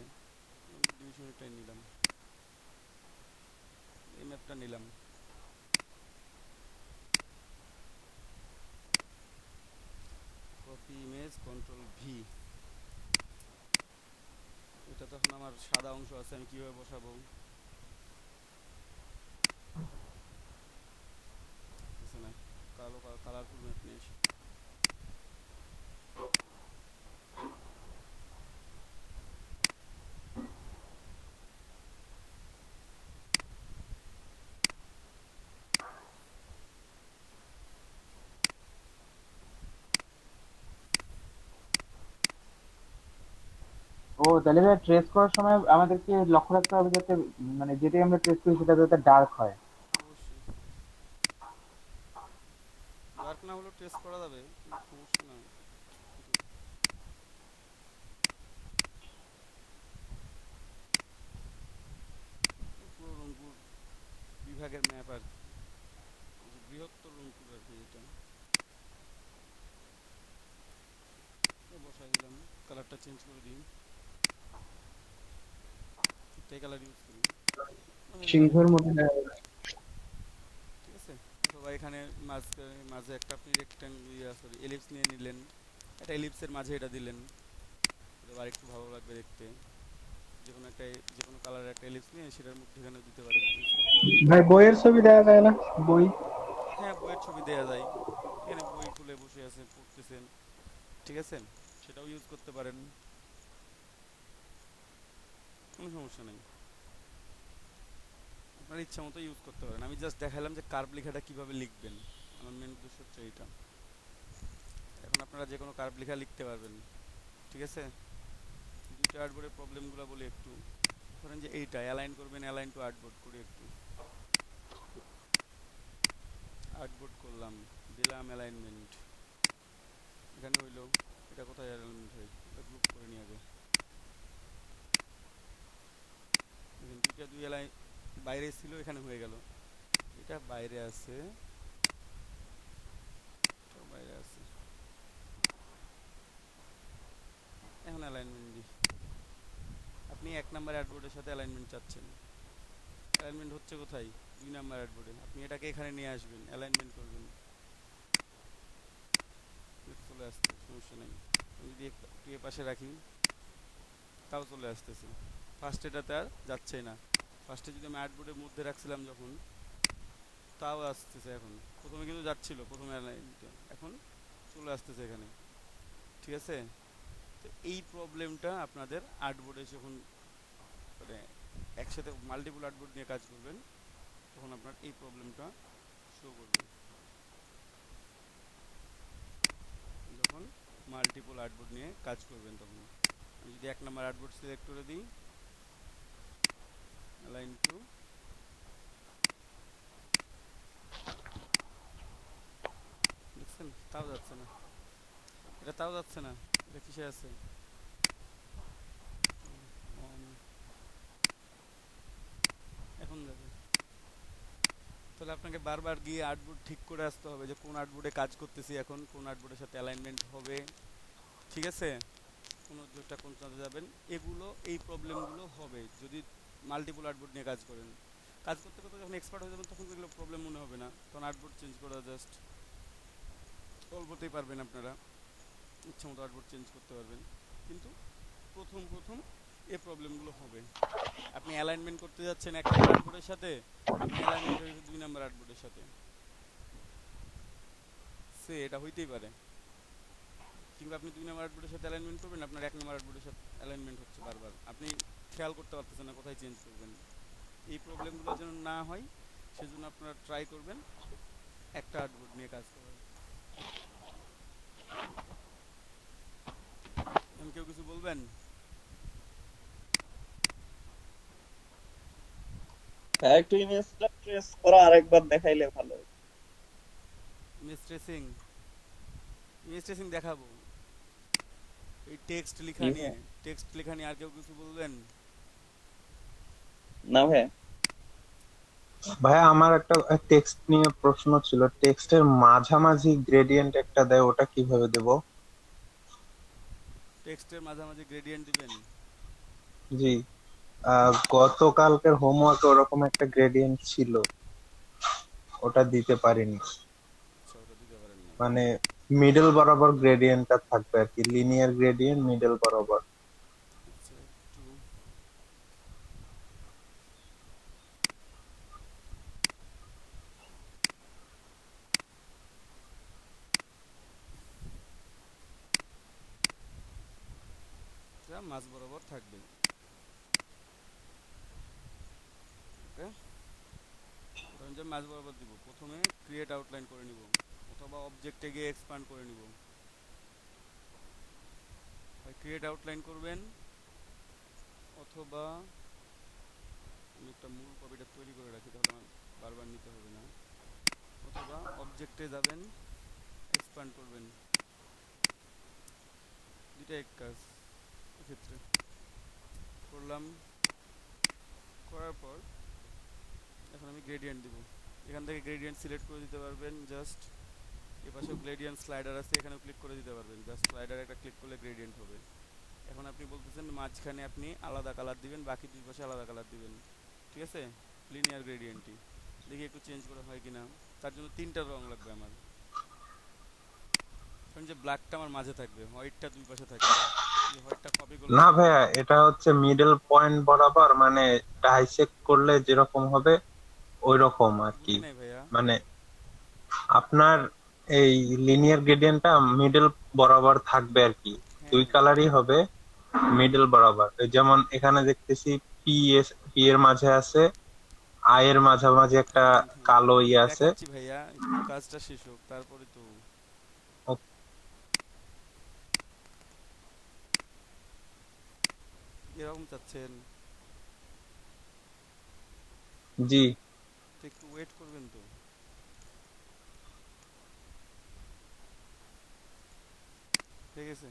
রংপুর ডিভিশনেরটাই নিলাম, এই ম্যাপটা নিলাম। Copy image control V. এটা তখন আমার সাদা অংশ আছে, আমি কিভাবে বসাবো? কিছু না, কালো কালারফুল ম্যাপ নিয়ে আসি। ও তাহলে ভাই ট্রেস করার সময় আমাদেরকে লক্ষ্য রাখতে হবে যাতে মানে যেটাই আমরা ট্রেস করি সেটা যাতে ডার্ক হয়। অবশ্যই ডার্ক না হলেও টেস্ট করা যাবে, কিন্তু সমস্যা না। পুরো রংপুর বিভাগের ম্যাপ আর কি, এই যে বৃহত্তর রংপুর আর কি। এটা বসাই দিলাম, কালারটা চেঞ্জ করে দিই, একটাই কালার ইউজ করি, হয়ে গেল। সিংহের মধ্যে দেখা যাবে। ঠিক আছে, অথবা এখানে মাঝে একটা আপনি সরি এলিপস নিয়ে নিলেন, একটা এলিপসের মাঝে এটা দিলেন, এবার একটু ভালো লাগবে দেখতে। যে কোনো একটা, যে কোনো কালারের একটা এলিপস নিয়ে সেটার মধ্যেখানে দিতে পারেন, ইউজ করতে পারেন। ভাই বইয়ের ছবি দেখা যায় না? বই হ্যাঁ, বইয়ের ছবি দেওয়া যায়, এখানে বই খুলে বসে আছে পড়তেছেন, ঠিক আছে, সেটাও ইউজ করতে পারেন, কোনো সমস্যা নেই, আপনার ইচ্ছা মতো ইউজ করতে পারেন। আমি জাস্ট দেখালাম যে কার্ভ লেখাটা কিভাবে লিখবেন, আমার মেন উদ্দেশ্য হচ্ছে এইটা। এখন আপনারা যে কোনো কার্ভ লেখা লিখতে পারবেন, ঠিক আছে। দুইটা আর্টবোর্ডের প্রবলেমগুলো বলি একটু। ধরেন যে এইটা অ্যালাইন করবেন, অ্যালাইন টু আর্টবোর্ড করে একটু আর্টবোর্ড করলাম, দিলাম অ্যালাইনমেন্ট, এখানে হইলো। এটা কোথায় অ্যালাইনমেন্ট হয়, এটা গ্রুপ করে নিয়ে আগে। দেখেন দুইটা দুই অ্যালাইন বাইরে ছিল, এখানে হয়ে গেল। এটা বাইরে আছে, এটা বাইরে আছে, এখন অ্যালাইনমেন্ট দিই। আপনি 1 নাম্বার আর্টবোর্ডের সাথে অ্যালাইনমেন্ট চাচ্ছেন, অ্যালাইনমেন্ট হচ্ছে কোথায়? 2 নাম্বার আর্টবোর্ডে। আপনি এটাকে এখানে নিয়ে আসবেন, অ্যালাইনমেন্ট করবেন, চলে আসছে, সমস্যা নেই। আমি যদি একটু এ পাশে রাখি তাও চলে আসতেছে। ফার্স্ট এটাতে আর যাচ্ছে না, ফার্স্টে যদি আমি আর্টবোর্ডের মধ্যে রাখছিলাম যখন, তাও আসতেছে। এখন প্রথমে কিন্তু যাচ্ছিল, প্রথমে অ্যালাইনটা, এখন চলে আসতেছে এখানে, ঠিক আছে। তো এই প্রবলেমটা আপনাদের আর্টবোর্ডে যখন মানে একসাথে মাল্টিপল আর্টবোর্ড নিয়ে কাজ করবেন, তখন আপনার এই প্রবলেমটা শো করবে। যখন মাল্টিপল আর্টবোর্ড নিয়ে কাজ করবেন তখন আমি যদি 1 নাম্বার আর্টবোর্ড সিলেক্ট করে দিই, অ্যালাইন টু, দেখছেন তাও যাচ্ছে না, এটা তাও যাচ্ছে না, এটা কিসে আছে? এখন যাবে। তাহলে আপনাকে বারবার গিয়ে আর্টবোর্ড ঠিক করে আসতে হবে যে কোন আর্টবোর্ডে কাজ করতেছি, এখন কোন আর্টবোর্ডের সাথে অ্যালাইনমেন্ট হবে, ঠিক আছে, কোন উদ্যোগটা কোনটাতে যাবেন। এগুলো এই প্রবলেমগুলো হবে যদি মাল্টিপল আর্টবোর্ড নিয়ে কাজ করেন। কাজ করতে করতে যখন এক্সপার্ট হয়ে যাবেন তখন এগুলো প্রবলেম মনে হবে না, তখন আর্টবোর্ড চেঞ্জ করা জাস্ট অল্পতেই পারবেন আপনারা, ইচ্ছা মতো আর্টবোর্ড চেঞ্জ করতে পারবেন। কিন্তু প্রথম প্রথম এই প্রবলেমগুলো হবে। আপনি অ্যালাইনমেন্ট করতে যাচ্ছেন 1 নাম্বার আর্টবোর্ডের সাথে, আপনি অ্যালাইনমেন্ট হয়েছে 2 নাম্বার আর্টবোর্ডের সাথে, এটা হইতেই পারে। কিংবা আপনি 2 নাম্বার আর্টবোর্ডের সাথে অ্যালাইনমেন্ট করবেন, আপনার 1 নাম্বার আর্টবোর্ডের সাথে অ্যালাইনমেন্ট হচ্ছে বারবার, আপনি খেয়াল করতে পারতেছেন না কোথায় চেঞ্জ করবেন। এই প্রবলেমগুলো যেন না হয় সেজন্য আপনারা ট্রাই করবেন একটা আর্টবোর্ড নিয়ে কাজ করার। কেউ কিছু বলবেন? হ্যাঁ, একটু ইমেজটা ট্রেস করা আরেকবার দেখাইলে ভালো হয়। ইমেজ ট্রেসিং, ইমেজ ট্রেসিং দেখাবো। এই টেক্সট লেখা নিয়ে, টেক্সট লেখা নিয়ে আর কেউ কিছু বলবেন? না ভাই, ভাইয়া আমার একটা টেক্সট নিয়ে প্রশ্ন ছিল, টেক্সটের মাঝামাঝি গ্রেডিয়েন্ট একটা দেয়, ওটা কিভাবে দেব? টেক্সটের মাঝামাঝি গ্রেডিয়েন্ট দিবেন। জি। গতকালকের হোমওয়ার্কে ওরকম একটা গ্রেডিয়েন্ট ছিল, ওটা দিতে পারিনি। আচ্ছা, ওটা দিতে পারেন নাই। মানে মিডল বরাবর গ্রেডিয়েন্টটা থাকবে আর কি, লিনিয়ার গ্রেডিয়েন্ট মিডল বরাবর। আচ্ছা, একটু এটা মাঝ বরাবর থাকবে। ওকে, ধরুন যে মাঝ বরাবর দিব। প্রথমে ক্রিয়েট আউটলাইন করে নিব, অথবা অবজেক্টে গিয়ে এক্সপান্ড করে নিব। হয় ক্রিয়েট আউটলাইন করবেন, অথবা আমি একটা মূল কপিটা তৈরি করে রাখি, তাহলে আমার বারবার নিতে হবে না। অথবা অবজেক্টে যাবেন, এক্সপান্ড করবেন। দুইটা এক কাজ এক্ষেত্রে করলাম। করার পর এখন আমি গ্রেডিয়েন্ট দিব। এখান থেকে গ্রেডিয়েন্ট সিলেক্ট করে দিতে পারবেন। জাস্ট এপাশেও গ্রেডিয়েন্ট স্লাইডার আছে, এখানেও ক্লিক করে দিতে পারবেন। জাস্ট স্লাইডার একটা ক্লিক করলে গ্রেডিয়েন্ট হবে। এখন আপনি বলতেছেন মাঝখানে আপনি আলাদা কালার দিবেন, বাকি দুই পাশে আলাদা কালার দিবেন। ঠিক আছে, লিনিয়ার গ্রেডিয়েন্টই দেখি একটু চেঞ্জ করা হয় কিনা। তার জন্য তিনটা রং লাগবে আমার। কারণ যে ব্ল্যাকটা আমার মাঝে থাকবে, হোয়াইটটা দুই পাশে থাকবে। এই হোয়াইটটা কপি না করলাম। ভাইয়া, এটা হচ্ছে মিডল পয়েন্ট বরাবর, মানে ডাইসেক্ট করলে যেরকম হবে ওই রকম আর কি। বুঝি নাই ভাইয়া। মানে আপনার এই লিনিয়ার গ্রেডিয়েন্টটা মিডল বরাবর থাকবে আর কি, দুই হ্যাঁ, কালারই হবে মিডল বরাবর। এই যেমন এখানে দেখতেছি পি এর মাঝে আছে, আই এর মাঝামাঝি একটা হ্যাঁ, হ্যাঁ, কালো আমি ইয়ে আছে। দেখাচ্ছি ভাইয়া, একটু কাজটা শেষ হোক তারপরে তো। ও, এরকম চাচ্ছেন জি। তো একটু ওয়েট করবেন তো। ঠিক আছে,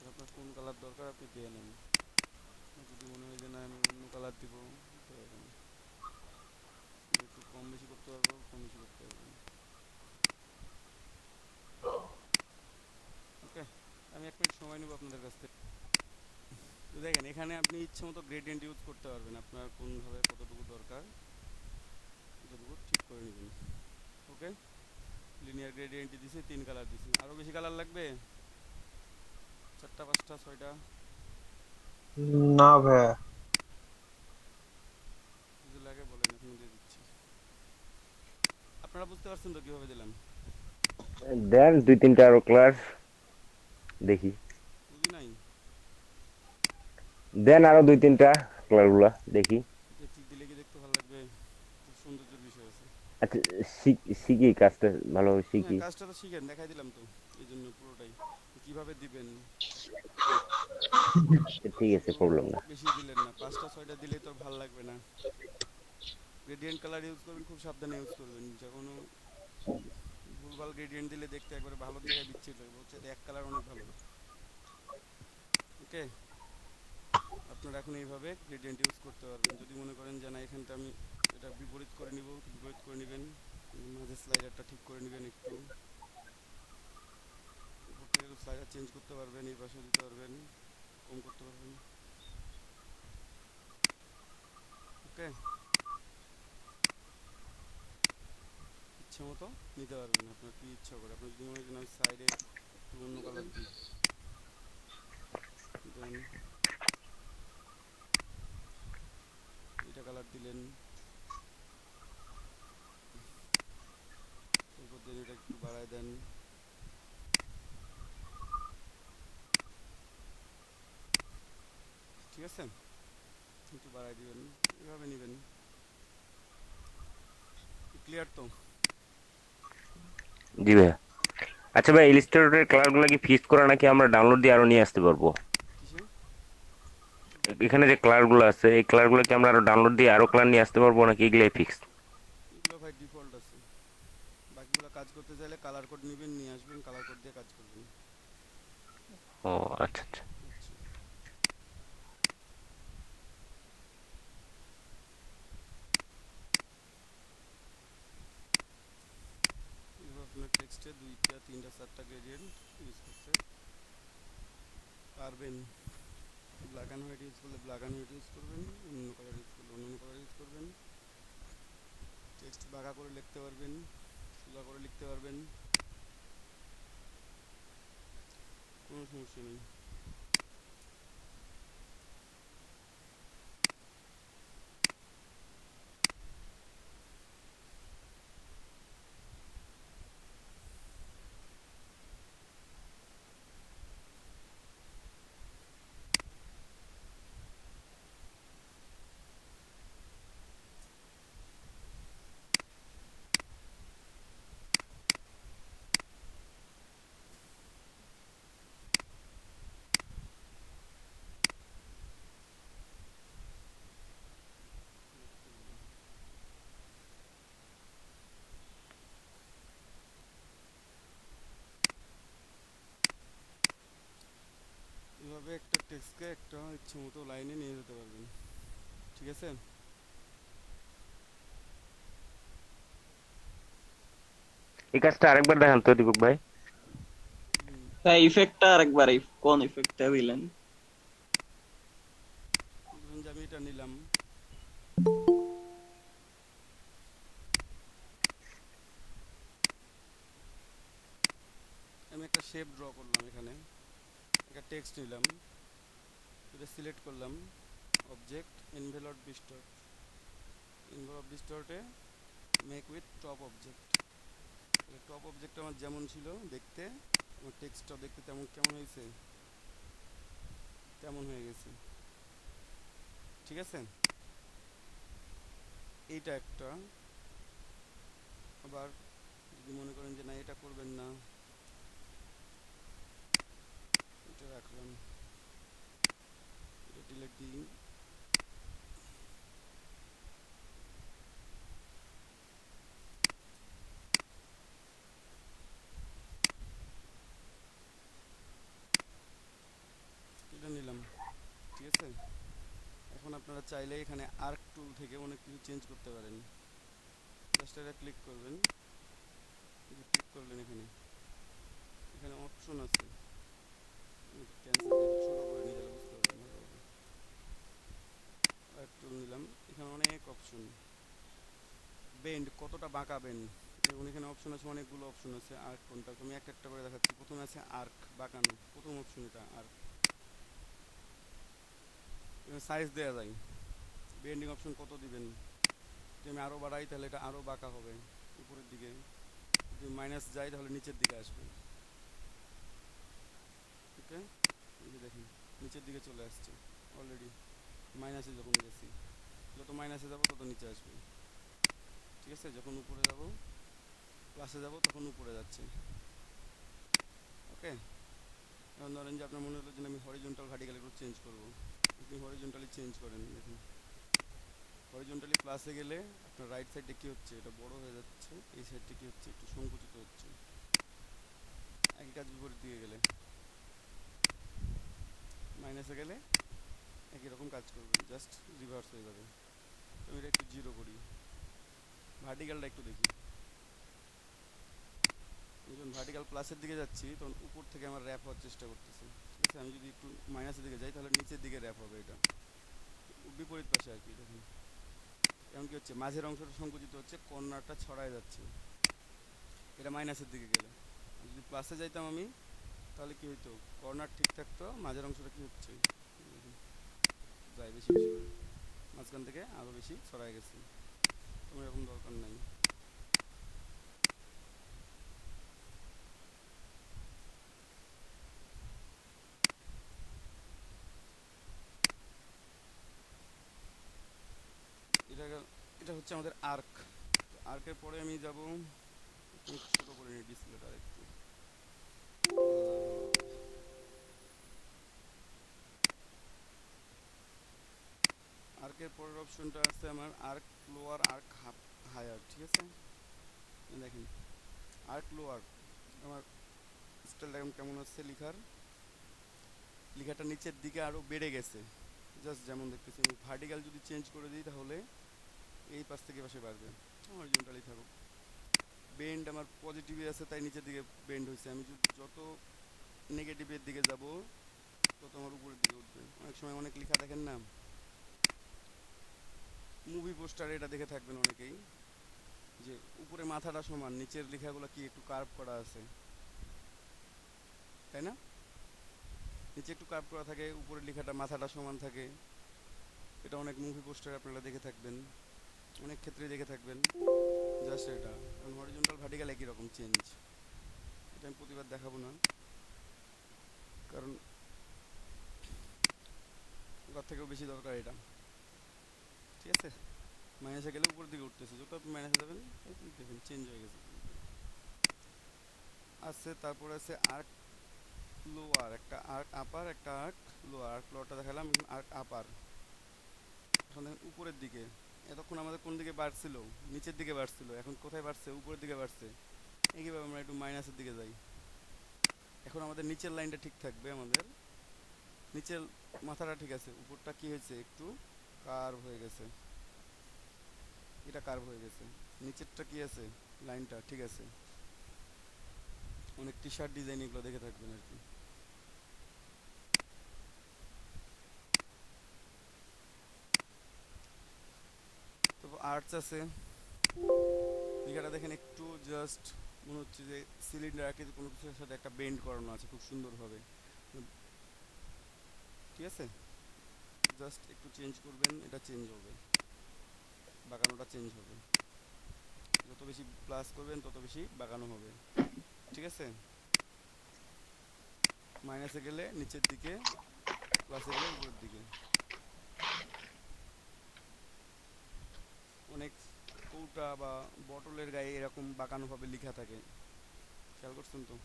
আপনার কোন কালার দরকার আপনি দিয়ে নেন। যদি মনে হয় যে না আমি অন্য কালার দিব, তো এখন একটু কম বেশি করতে পারবো, কম বেশি করতে পারবো। ওকে, আমি 1 মিনিট সময় নেব আপনাদের কাছ থেকে। তো দেখেন, এখানে আপনি ইচ্ছে মতো গ্রেডিয়েন্ট ইউজ করতে পারবেন। আপনার কোনভাবে কতটুকু দরকার, কতটুকু ঠিক করে নেবেন। ওকে, লিনিয়ার গ্রেডিয়েন্ট দিছি, 3 কালার দিছি। আরও বেশি কালার লাগবে? 4টা, 5টা, 6টা? না ভাইয়া। যদি লাগে বলেন, এখন দিয়ে দিচ্ছি। আপনারা বুঝতে পারছেন তো কীভাবে দিলাম? দেন 2-3টা আরো ক্লাস দেখি। বুঝি নাই দেন আরো 2-3টা ক্লাস গুলা দেখি। যে ঠিক দিলে কি দেখতে ভালো লাগবে? খুব সৌন্দর্যের বিষয় আছে। আচ্ছা, শিখি কাজটা ভালোভাবে হ্যাঁ, শিখি। কাজটা তো শিখেন, দেখাই দিলাম তো। এই জন্য পুরোটাই কিভাবে দিবেন। ঠিক আছে, শুধু প্রবলেম না। বেশি দিলেন না, 5টা 6টা দিলেই তো আর ভালো লাগবে না। গ্রেডিয়েন্ট কালার ইউজ করবেন, খুব সাবধানে ইউজ করবেন। যখন ভুলভাল গ্রেডিয়েন্ট দিলে দেখতে একবারে ভালোর জায়গায় বিচ্ছিন্ন লাগবে, হচ্ছে এক কালার অনেক ভালো। ওকে, আপনারা এখন এইভাবে গ্রেডিয়েন্ট ইউজ করতে পারবেন। যদি মনে করেন যে না এখানটা আমি এটা বিপরীত করে নিব, বিপরীত করে নেবেন। মাঝে স্লাইডারটা ঠিক করে নেবেন, একটু উপর থেকে স্লাইডার চেঞ্জ করতে পারবেন, এই পাশেও দিতে পারবেন, কম করতে পারবেন। ওকে, ইচ্ছা মতো নিতে পারবেন, আপনার কি ইচ্ছা করে। আপনার যদি মনে হয় যে না সাইডে একটু অন্য কালার দিই, দেন এটা কালার দিলেন, এরপর দেন এটা একটু বাড়ায় দেন। ঠিক আছে, একটু বাড়ায় দিবেন, এভাবে নেবেন। ক্লিয়ার তো? জি ভাইয়া। আচ্ছা ভাই, ইলাস্ট্রেটরের ক্লাস গুলা কি ফিক্স করা, নাকি আমরা ডাউনলোড দিয়ে আরো নিয়ে আসতে পারবো? কিসে? এখানে যে ক্লাস গুলো আছে, এই ক্লাস গুলো কি আমরা আরো ডাউনলোড দিয়ে আরো ক্লাস নিয়ে আসতে পারবো, নাকি এগুলাই ফিক্স? এগুলো ভাই ডিফল্ট আছে। বাকিগুলো কাজ করতে চাইলে কালার কোড নেবেন, নিয়ে আসবেন, কালার কোড দিয়ে কাজ করবেন। ও আচ্ছা আচ্ছা। আচ্ছা, এবার আপনার টেক্সটে 2টা 3টা 4টা গ্রেডিয়েন্ট ইউজ করতে পারবেন। ব্ল্যাক অ্যান্ড হোয়াইট ইউজ করলে ব্ল্যাক অ্যান্ড হোয়াইট ইউজ করবেন, অন্য কালার ইউজ করলে অন্য কালার ইউজ করবেন। টেক্সট বাঁকা করে লিখতে পারবেন, সোজা করে লিখতে পারবেন, কোনো সমস্যা নেই। এভাবে একটা টেক্সটকে একটা ইচ্ছে মতো লাইনে নিয়ে যেতে পারবেন, ঠিক আছে? এই কাজটা আরেকবার দেখান তো দীপক ভাই। হ্যাঁ, ইফেক্টটা আরেকবার কোন ইফেক্টটা দিলেন? ধরুন যে আমি এটা নিলাম, আমি একটা শেপ ড্র করলাম, এখানে একটা টেক্সট নিলাম, এটা সিলেক্ট করলাম, অবজেক্ট এনভেলপ ডিস্টর্ট, এনভেলপ ডিস্টর্টে make with top object. Top object আমার যেমন ছিল দেখতে, আমার টেক্সটটা দেখতে তেমন কেমন হয়েছে, তেমন হয়ে গেছে, ঠিক আছে? এইটা একটা। আবার যদি মনে করেন যে না এটা করবেন না, এটা রাখলাম, এটা ডিলিট দিই, এটা নিলাম, ঠিক আছে? এখন আপনারা চাইলে এখানে আর্ক টুল থেকে অনেক কিছু চেঞ্জ করতে পারেন। জাস্ট এটা ক্লিক করবেন, ক্লিক করলেন, এখানে এখানে অপশন আছে, ক্যান্সেল ছোটো করে নিয়ে গেলে বুঝতে পারবেন ভালোভাবে। আর্ক টুল নিলাম, এখানে অনেক অপশন, বেন্ড কতটা বাঁকাবেন, এবং এখানে অপশন আছে, অনেকগুলো অপশন আছে। আর্ক কোনটা, আমি একটা একটা করে দেখাচ্ছি। প্রথমে আছে আর্ক বাঁকানো, প্রথম অপশন এটা আর্ক। সাইজ দেওয়া যায়, বেন্ডিং অপশন কত দিবেন, যদি আমি আরও বাড়াই তাহলে এটা আরও বাঁকা হবে উপরের দিকে, যদি মাইনাস যাই তাহলে নিচের দিকে আসবে। ওকে, এই যে দেখেন নিচের দিকে চলে আসছে অলরেডি, মাইনাসে যখন গেছি, যত মাইনাসে যাবো তত নিচে আসবে, ঠিক আছে? যখন উপরে যাব, প্লাসে যাব, তখন উপরে যাচ্ছে। ওকে, এখন ধরেন যে আপনার মনে হলো যে আমি হরিজন্টাল ভার্টিক্যাল একটু চেঞ্জ করবো, আপনি হরিজন্টালি চেঞ্জ করেন। দেখুন হরিজন্টালি প্লাসে গেলে আপনার রাইট সাইডে কী হচ্ছে, এটা বড় হয়ে যাচ্ছে, এই সাইডটা কী হচ্ছে, একটু সংকুচিত হচ্ছে। একই কাজ বিপরীত দিকে গেলে, মাইনাসে গেলে একই রকম কাজ করবে, জাস্ট রিভার্স হয়ে যাবে। তো আমি এটা একটু জিরো করি, ভার্টিক্যালটা একটু দেখি। যখন ভার্টিক্যাল প্লাসের দিকে যাচ্ছি তখন উপর থেকে আমার র্যাপ হওয়ার চেষ্টা করতেছে, ঠিক আছে? আমি যদি একটু মাইনাসের দিকে যাই তাহলে নিচের দিকে র্যাপ হবে, এটা বিপরীত পাশে আর কি। দেখুন এমন কি হচ্ছে, মাঝের অংশটা সংকুচিত হচ্ছে, কর্নারটা ছড়ায় যাচ্ছে, এটা মাইনাসের দিকে গেলে। যদি প্লাসে যাইতাম আমি তাহলে কি হইতো, কর্নার ঠিক থাকতো, মাঝের অংশটা কি হচ্ছে, যায় বেশি বেশি করে, মাঝখান থেকে আরও বেশি ছড়ায় গেছে। তোমার এরকম দরকার নাই। এটা এটা হচ্ছে আমাদের আর্ক। আর্কের পরে আমি যাব, ছোটো করে নিই ডিসপ্লেটা একটু। আর্কের পরের অপশনটা আছে আমার আর্ক লোয়ার, আর্ক হায়ার, ঠিক আছে? দেখেন আর্ক লোয়ার, আমার স্টাইলটা কেমন হচ্ছে, লেখাটা নিচের দিকে আরও বেড়ে গেছে, জাস্ট যেমন দেখতেছি। আমি ভার্টিক্যাল যদি চেঞ্জ করে দিই তাহলে এই পাশ থেকে পাশে বাড়বে, হরিজন্টালি থাকুক। বেন্ড আমার পজিটিভই আছে তাই নিচের দিকে বেন্ড হয়েছে, আমি যত নেগেটিভের দিকে যাব তত আমার উপরের দিকে উঠবে। অনেক সময় অনেক লেখা দেখেন না, মুভি পোস্টার, এটা দেখে থাকবেন অনেকেই, যে উপরে মাথাটা সমান, নিচের লেখাগুলো কি একটু কার্ভ করা আছে, তাই না? নিচে একটু কার্ভ করা থাকে, উপরের লেখাটা মাথাটা সমান থাকে। এটা অনেক মুভি পোস্টার আপনারা দেখে থাকবেন, অনেক ক্ষেত্রে দেখে থাকবেন। জাস্ট এটা, কারণ হরিজন্টাল ভার্টিক্যাল একই রকম চেঞ্জ। এটা আমি প্রতিবার দেখাবো না, কারণ ওর থেকেও বেশি দরকার এটা। ঠিক আছে, মাইনাসে গেলে উপরের দিকে উঠতেছে, যত আপনি মাইনাসে যাবেন দেখবেন চেঞ্জ হয়ে গেছে। আছে তারপর আছে আর্ক লোয়ার, একটা আর্ক আপার, একটা আর্ক লোয়ার। আর্ক লোয়ারটা দেখালাম, আর্ক আপার এখন দেখেন উপরের দিকে। এতক্ষণ আমাদের কোন দিকে বাড়ছিল? নিচের দিকে বাড়ছিল, এখন কোথায় বাড়ছে? উপরের দিকে বাড়ছে। একইভাবে আমরা একটু মাইনাসের দিকে যাই, এখন আমাদের নিচের লাইনটা ঠিক থাকবে, আমাদের নিচের মাথাটা ঠিক আছে, উপরটা কি হয়েছে? একটু কার্ভ হয়ে গেছে, এটা কার্ভ হয়ে গেছে। নিচেরটা কি আছে? লাইনটা ঠিক আছে। অনেক টি শার্ট ডিজাইন এগুলো দেখে থাকবেন আর কি। তারপর আর্টস আছে, লেখাটা দেখেন একটু জাস্ট মনে হচ্ছে যে সিলিন্ডার আকৃতির কোনো কিছুর সাথে একটা বেন্ড করানো আছে খুব সুন্দরভাবে। ঠিক আছে, জাস্ট একটু চেঞ্জ করবেন, এটা চেঞ্জ হবে, বাঁকানোটা চেঞ্জ হবে। যত বেশি প্লাস করবেন তত বেশি বাঁকানো হবে। ঠিক আছে, মাইনাসে গেলে নিচের দিকে, প্লাসে গেলে উপরের দিকে। অনেক কৌটা বা বটলের গায়ে এরকম বাঁকানোভাবে লেখা থাকে, খেয়াল করছেন তো?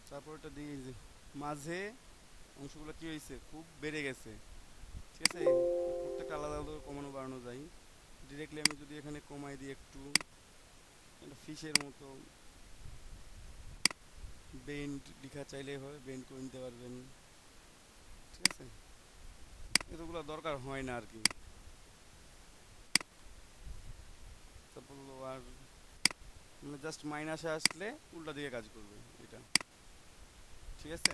তারপর এটা দিয়ে যে মাঝে অংশগুলো কি হয়েছে? খুব বেড়ে গেছে। ঠিক আছে, প্রত্যেকটা আলাদা আলাদা কমানো বাড়ানো যায়। ডিরেক্টলি আমি যদি এখানে কমাই দিই একটু, একটা ফিশের মতো বেন্ড লেখা চাইলে হয়, বেন্ড করে নিতে পারবেন। ঠিক আছে, এতগুলো দরকার হয় না আর কি। তারপর আর মানে জাস্ট মাইনাসে আসলে উল্টা দিকে কাজ করবে এটা। ঠিক আছে,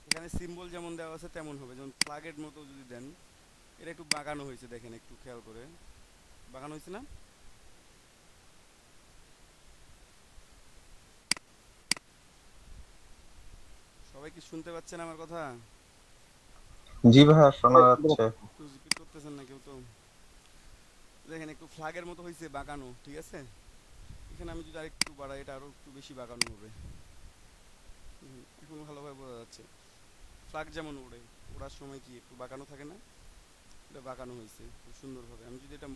এখানে সিম্বল যেমন দেওয়া আছে তেমন হবে, যেমন ফ্ল্যাগের মতো যদি দেন, এটা একটু বাঁকানো হয়েছে, দেখেন একটু খেয়াল করে বাঁকানো হয়েছে না? সবাই কি শুনতে পাচ্ছেন আমার কথা? জি ভাইয়া, শোনা যাচ্ছে। রিপিট করতেছেন না কেউ তো? দেখেন একটু ফ্ল্যাগের মতো হয়েছে, বাঁকানো। ঠিক আছে, এখানে আমি যদি আরেকটু বাড়াই, এটা আরো একটু বেশি বাঁকানো হবে। এখন ভালোভাবে বোঝা যাচ্ছে। ফ্ল্যাগ যেমন ওড়ে, ওড়ার সময় কি একটু বাঁকানো থাকে না? এটা বাঁকানো হয়েছে খুব সুন্দরভাবে। আমি যদি এটা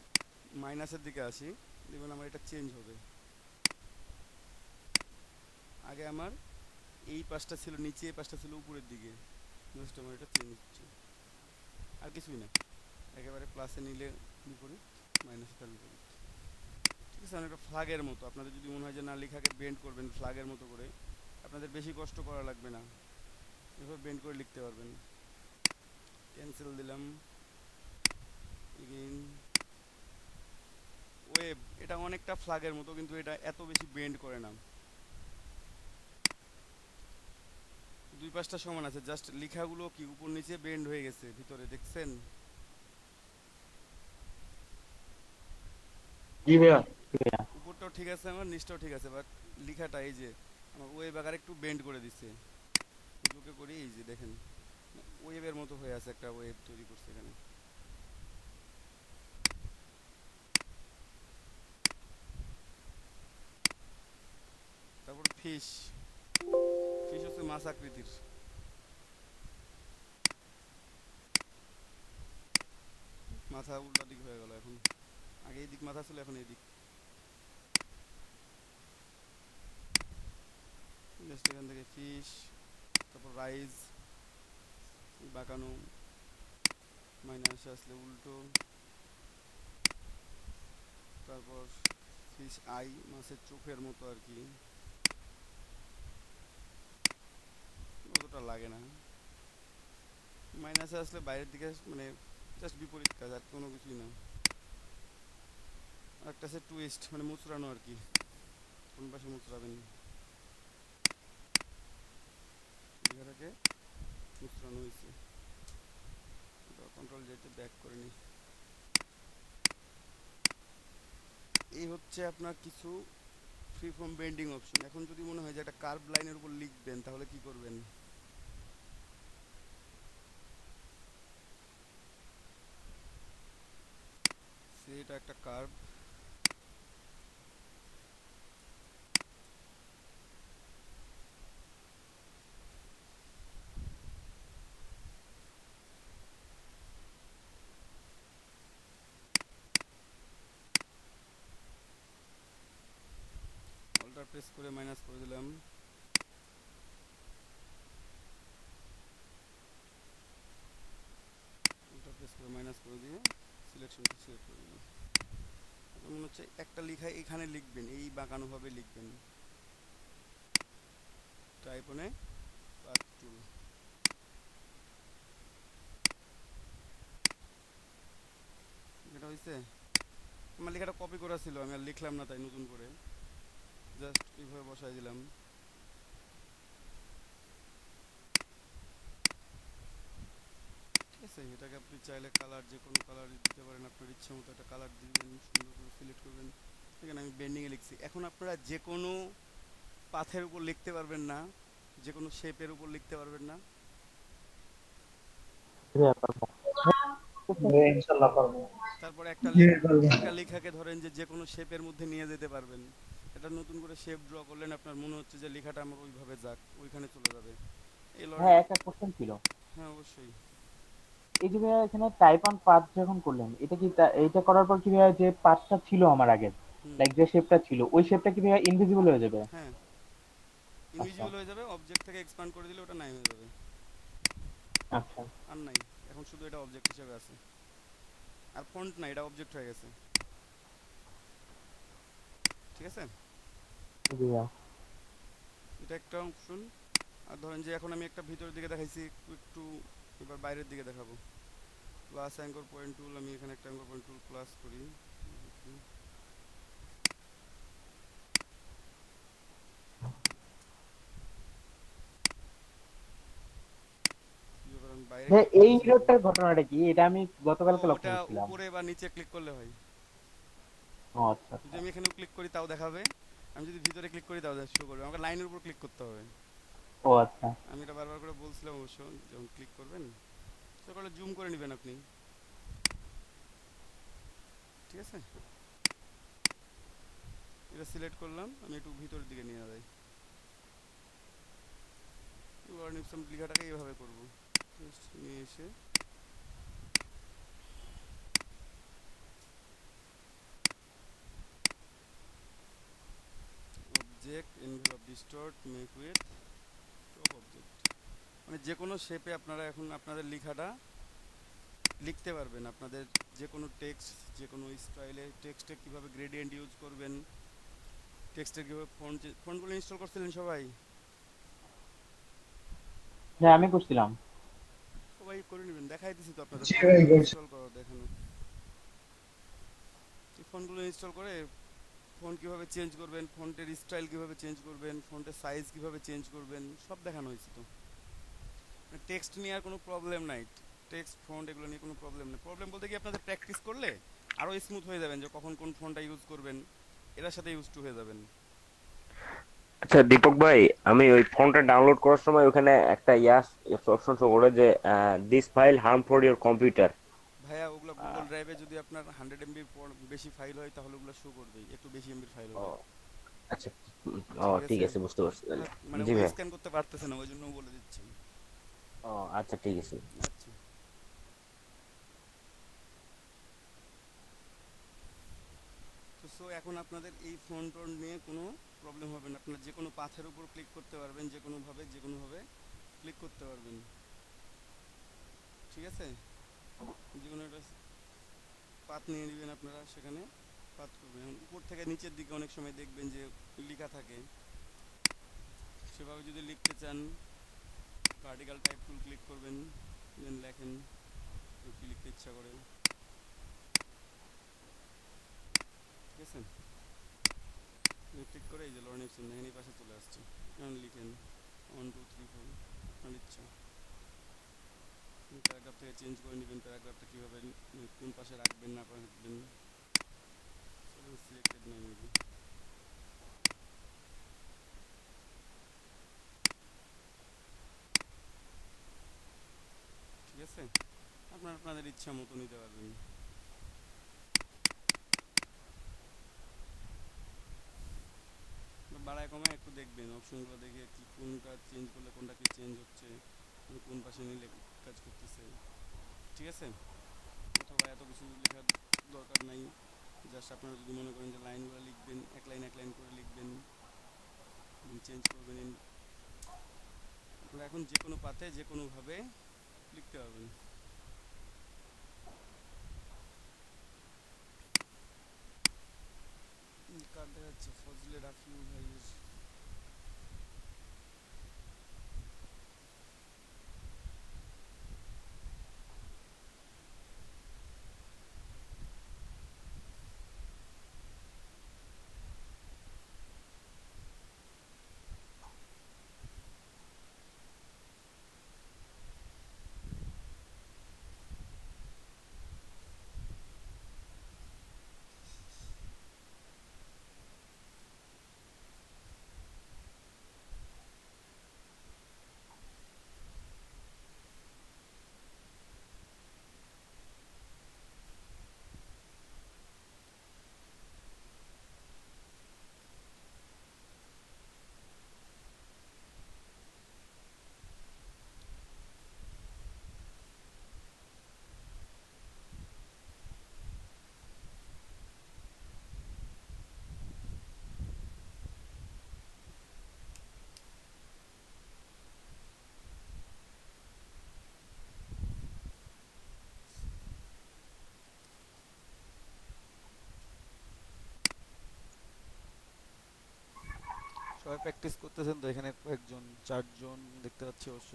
মাইনাসের দিকে আসি, দেখবেন আমার এটা চেঞ্জ হবে। আগে আমার এই পাশটা ছিল নিচে, এই পাশটা ছিল উপরের দিকে, জাস্ট আমার এটা চেঞ্জ হচ্ছে, আর কিছুই না। একেবারে প্লাসে নিলে বিপরীত, মাইনাসে তার বিপরীত। ঠিক আছে, অনেকটা ফ্ল্যাগের মতো। আপনাদের যদি মনে হয় যে না, লেখাকে বেন্ড করবেন ফ্ল্যাগের মতো করে, আপনাদের বেশি কষ্ট করা লাগবে না, এভাবে বেন্ড করে লিখতে পারবেন। ক্যান্সেল দিলাম, এগেইন ওয়েব। এটা অনেকটা ফ্ল্যাগের মতো, কিন্তু এটা এত বেশি বেন্ড করে না। দুই পাশটা সমান আছে, জাস্ট লেখাগুলো কি উপর নিচে বেন্ড হয়ে গেছে ভিতরে, দেখছেন? জি ভাইয়া। উপরটাও ঠিক আছে আমার, নিচটাও ঠিক আছে, বাট লেখাটা এই যে আমার ওয়েব আকারে একটু বেন্ড করে দিচ্ছে। এগুলোকে করি, এই যে দেখেন ওয়েবের মতো হয়ে আছে, একটা ওয়েব তৈরি করছে এখানে। তারপর ফিশ, ফিশ হচ্ছে মাছ আকৃতির। মাথা উল্টা দিক হয়ে গেল এখন, আগে এই দিক মাথা ছিল, এখন এই দিক। জাস্ট এখান থেকে ফিশ, তারপর রাইজ, বাঁকানো, মাইনাসে আসলে উল্টো, তারপর ফিশ আই, মাছের চোখের মতো আর কি, অতটা লাগে না। মাইনাসে আসলে বাইরের দিকে, মানে জাস্ট বিপরীত কাজ, আর কোনো কিছুই না। একটা আছে টুইস্ট, মানে মুচড়ানো আর কি। কোন পাশে মুচড়াবেন, লেখাটাকে মুচড়ানো হয়েছে। কন্ট্রোল যেতে ব্যাক করে নি। এই হচ্ছে আপনার কিছু ফ্রি ফর্ম বেন্ডিং অপশন। এখন যদি মনে হয় যে একটা কার্ভ লাইনের উপর লিখবেন তাহলে কি করবেন, এটা একটা কার্ভ, অল্টার প্রেস করে মাইনাস করে দিলাম। অল্টার প্রেস করে মাইনাস করে দিয়ে সিলেকশনটা সিলেক্ট করে দিলাম। এখন মনে হচ্ছে একটা লেখা এখানে লিখবেন, এই বাঁকানোভাবে লিখবেন। টাইপনে পাথ টুল, এটা হয়েছে। আমার লেখাটা কপি করা ছিল, আমি আর লিখলাম না, তাই নতুন করে জাস্ট এইভাবে বসাই দিলাম। ঠিক আছে, এটাকে আপনি চাইলে কালার যে কোনো কালার দিতে পারেন, আপনার ইচ্ছে মতো একটা কালার দিবেন, সুন্দর করে সিলেক্ট করবেন। এখানে আমি বেন্ডিংয়ে লিখছি। এখন আপনারা যে কোনো পাথের উপর লিখতে পারবেন না, যে কোনো শেপের উপর লিখতে পারবেন না। ইনশাল্লাহ পারবো। তারপরে জি পারবো। একটা লেখাকে ধরেন যে যে কোনো শেপের মধ্যে নিয়ে যেতে পারবেন। এটা নতুন করে শেপ ড্র করলেন, আপনার মনে হচ্ছে যে লেখাটা আমার ওইভাবে যাক, ওইখানে চলে যাবে। এই হ্যাঁ, একটা কোশ্চেন ছিল। হ্যাঁ অবশ্যই। এই যে ভাইয়া এখানে টাইপ অন পাথ যখন করলেন, এটা কি এইটা করার পর কি ভাইয়া যে পাথটা ছিল আমার আগে, হুম, লাইক যে শেপটা ছিল, ওই শেপটা কি ভাইয়া ইনভিজিবল হয়ে যাবে? হ্যাঁ আচ্ছা ইনভিজিবল হয়ে যাবে। অবজেক্ট থেকে এক্সপ্যান্ড করে দিলে ওটা নাই হয়ে যাবে, আচ্ছা আর নাই। এখন শুধু এটা অবজেক্ট হিসেবে আছে, আর ফন্ট না, এটা অবজেক্ট হয়ে গেছে। ঠিক আছে, জি ভাইয়া। এটা একটা অপশন। আর ধরেন যে এখন আমি একটা ভিতরের দিকে দেখাইছি, একটু এবার বাইরের দিকে দেখাবো। প্লাস অ্যাঙ্কর পয়েন্ট টুল, আমি এখানে একটা অ্যাঙ্কর পয়েন্ট টুল প্লাস করি। কি ব্যাপার, আমি বাইরে হ্যাঁ, ক্লিক এই করতেছি। ইরোডটার ঘটনাটা কি, এটা আমি ও, গতকালকে লক্ষ্য ওটা করছিলাম। উপরে বা নিচে ক্লিক করলে হয়। ও আচ্ছা যদি আচ্ছা। আমি এখানেও ক্লিক করি তাও দেখাবে, আমি যদি ভিতরে ক্লিক করি তাও শো করবে। আমাকে লাইনের উপর ক্লিক করতে হবে। ও আচ্ছা। আমি এটা বারবার করে বলছিলাম অবশ্য, যখন ক্লিক করবেন তো করলে জুম করে নেবেন আপনি। ঠিক আছে, এটা সিলেক্ট করলাম, আমি একটু ভিতরের দিকে নিয়ে যাই। ওয়ার্ড নিপসম লেখাটাকে এইভাবে করবো, জাস্ট নিয়ে এসে object envelope distort make with top object, মানে যে কোনো শেপে আপনারা এখন আপনাদের লেখাটা লিখতে পারবেন। আপনাদের যে কোনো টেক্সট, যে কোনো স্টাইলে টেক্সটে কীভাবে গ্রেডিয়েন্ট ইউজ করবেন, টেক্সটের কীভাবে ফন্টগুলো ইনস্টল করছিলেন সবাই? হ্যাঁ, আমি করছিলাম। সবাই করে নেবেন, দেখাই দিছি তো আপনাদের জি ভাই, ফন্টগুলো করছি। ইনস্টল করা দেখানো। এই ফন্টগুলো ইনস্টল করে ফন্ট কীভাবে চেঞ্জ করবেন, ফন্টের স্টাইল কীভাবে চেঞ্জ করবেন, ফন্টের সাইজ কীভাবে চেঞ্জ করবেন, সব দেখানো হয়েছে তো। টেক্সট নিয়ে আর কোনো প্রবলেম নাই, টেক্সট ফন্ট এগুলো নিয়ে কোনো প্রবলেম নেই। প্রবলেম বলতে কি, আপনাদের প্র্যাকটিস করলে আরও স্মুথ হয়ে যাবেন, যে কখন কোন ফন্টটা ইউজ করবেন, এটার সাথে ইউজ টু হয়ে যাবেন। আচ্ছা দীপক ভাই, আমি ওই ফর্মটা ডাউনলোড করার সময় ওখানে একটা অপশন শো করে যে this file harm for your computer. ভাইয়া ওগুলো গুগল ড্রাইভে যদি আপনার 100 এমবির বেশি ফাইল হয় তাহলে ওগুলো শো করবেই, একটু বেশি এমবির ফাইল ও হলে। আচ্ছা, ও ঠিক ঠিক আছে, আছে, বুঝতে পারছি তাহলে। মানে জি ও ভাই। স্ক্যান করতে পারতেছে না, ওই জন্য বলে দিচ্ছি। ও আচ্ছা, ঠিক আছে। আচ্ছা, তো সো এখন আপনাদের এই ফ্রন্ট টোন নিয়ে কোনো প্রবলেম হবে না। আপনারা যে কোনো পাথের উপর ক্লিক করতে পারবেন, যে কোনোভাবে ক্লিক করতে পারবেন। ঠিক আছে, যে কোনো একটা পাথ নিয়ে নেবেন আপনারা, সেখানে পাথ করবেন। এখন উপর থেকে নিচের দিকে অনেক সময় দেখবেন যে লেখা থাকে, সেভাবে যদি লিখতে চান ভার্টিক্যাল টাইপ টুল ক্লিক করবেন, দেন লেখেন কি লিখতে ইচ্ছা করে। ঠিক আছে, ক্লিক করে এই যে লরেন ইপসন দেখেন এই পাশে চলে আসছে। এখন লিখেন 1 2 3 4 আপনার ইচ্ছা। প্যারাগ্রাফ থেকে চেঞ্জ করে নেবেন, প্যারাগ্রাফটা কীভাবে কোন পাশে রাখবেন না রাখবেন। সিলেক্টেড নাই মেবি। ঠিক আছে, আপনারা আপনাদের ইচ্ছা মতো নিতে পারবেন। বাড়ায় কমায় একটু দেখবেন অপশনগুলো দেখে কি কোনটা চেঞ্জ করলে কোনটা কি চেঞ্জ হচ্ছে, কোন পাশে নিলে কাজ করতেছে। ঠিক আছে, অথবা এত কিছু লেখার দরকার নাই, জাস্ট আপনারা যদি মনে করেন যে লাইনগুলো লিখবেন এক লাইন করে লিখবেন, চেঞ্জ করবেন। আপনারা এখন যে কোনো পাতে যে কোনোভাবে লিখতে পারবেন। কার দেখা যাচ্ছে ফজলে রাফিউ ভাইয়ের। সবাই প্র্যাকটিস করতেছেন তো? এখানে কয়েকজন, 4 জন দেখতে পাচ্ছি অবশ্য।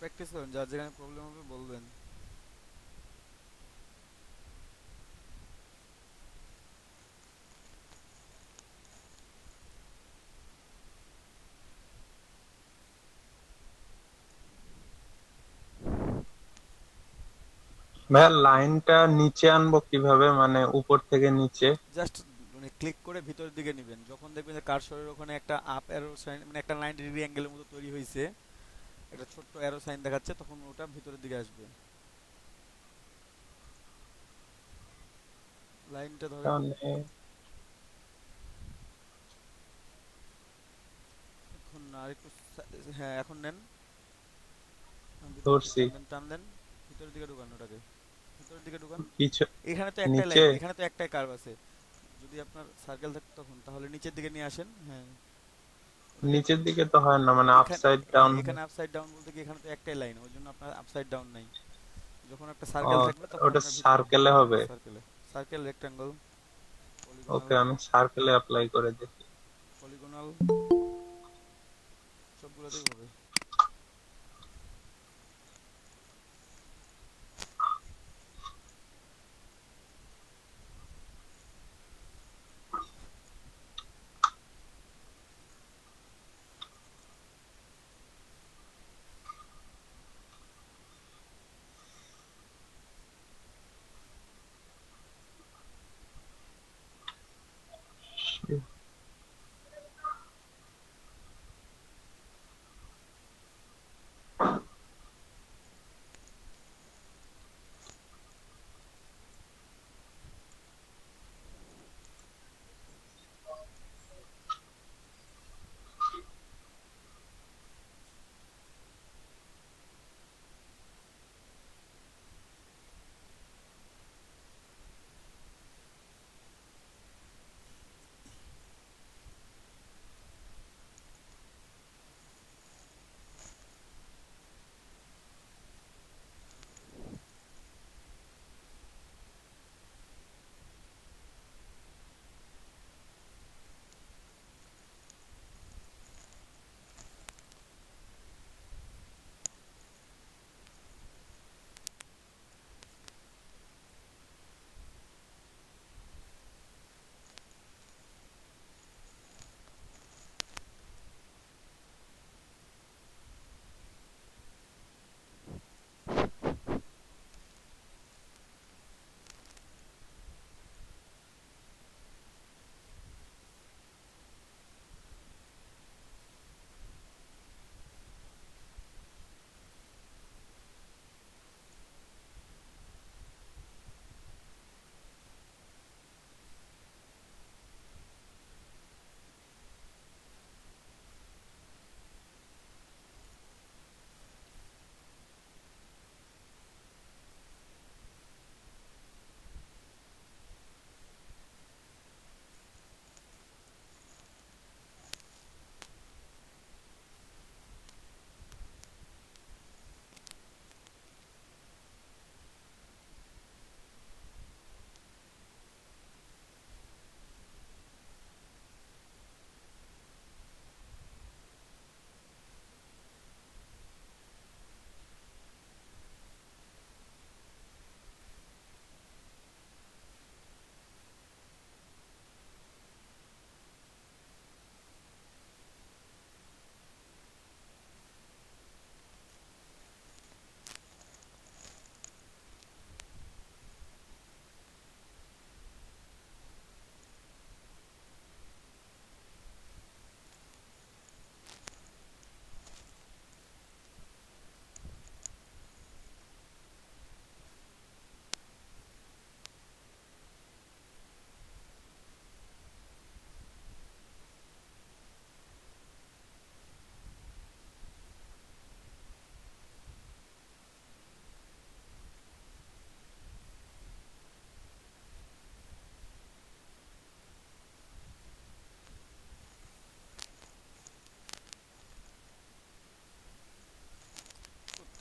প্র্যাকটিস করেন, যার যেখানে প্রবলেম হবে বলবেন। ভাইয়া লাইনটা নিচে আনবো কিভাবে, মানে উপর থেকে নিচে? জাস্ট মানে ক্লিক করে ভিতরের দিকে নেবেন, যখন দেখবেন যে কার্সরের ওখানে একটা আপ অ্যারো সাইন মানে একটা 90 ডিগ্রি অ্যাঙ্গেলের মতো তৈরি হয়েছে, একটা ছোট্ট অ্যারো সাইন দেখাচ্ছে, তখন ওটা ভিতরের দিকে আসবে। লাইনটা ধরেন, তাহলে এখন আরেকটু হ্যাঁ এখন নেন, ভিতরের দিকে ধরছি। টান দেন, টান দেন, ভিতরের দিকে ঢুকান ওটাকে, ভিতরের দিকে ঢুকান। কিছু এখানে তো একটাই নিচে লাইন, এখানে তো একটাই কার্ভ আছে, যদি আপনার সার্কেল থাকতো তখন তাহলে নিচের দিকে নিয়ে আসেন। হ্যাঁ ওটাকে নিচের দিকে তো হয় না, মানে এখানে, আপসাইড হ্যাঁ ডাউন। এখানে আপসাইড ডাউন বলতে কি এখানে তো একটাই লাইন, ওই জন্য আপনার আপসাইড ডাউন নাই। যখন একটা ও, সার্কেল থাকবে তখন ওটা আপনার ভিতরে ঢুকবে, সার্কেলে হবে। সার্কেলে, সার্কেল, রেক্ট্যাঙ্গল, পলিগনাল, ওকে, আমি সার্কেলে অ্যাপ্লাই করে দেখি। পলিগনাল সবগুলোতেই হবে।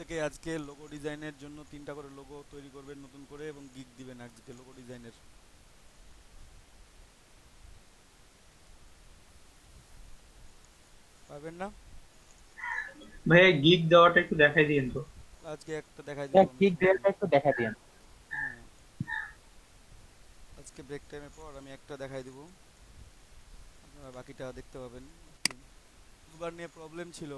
প্রত্যেকে আজকে লোগো ডিজাইনের জন্য 3টা করে লোগো তৈরি করবেন নতুন করে এবং গিগ দিবেন আজকে লোগো ডিজাইনের, পারবেন না? ভাইয়া গিগ দেওয়াটা একটু দেখাই দিন তো। আজকে একটা দেখাই দিব আমি। কিক ড্রেলটা একটু দেখা দিন। হ্যাঁ আজকে ব্রেক টাইমের পর আমি একটা দেখাই দিব, আপনারা বাকিটা দেখতে পাবেন। দুবার নিয়ে প্রবলেম ছিল,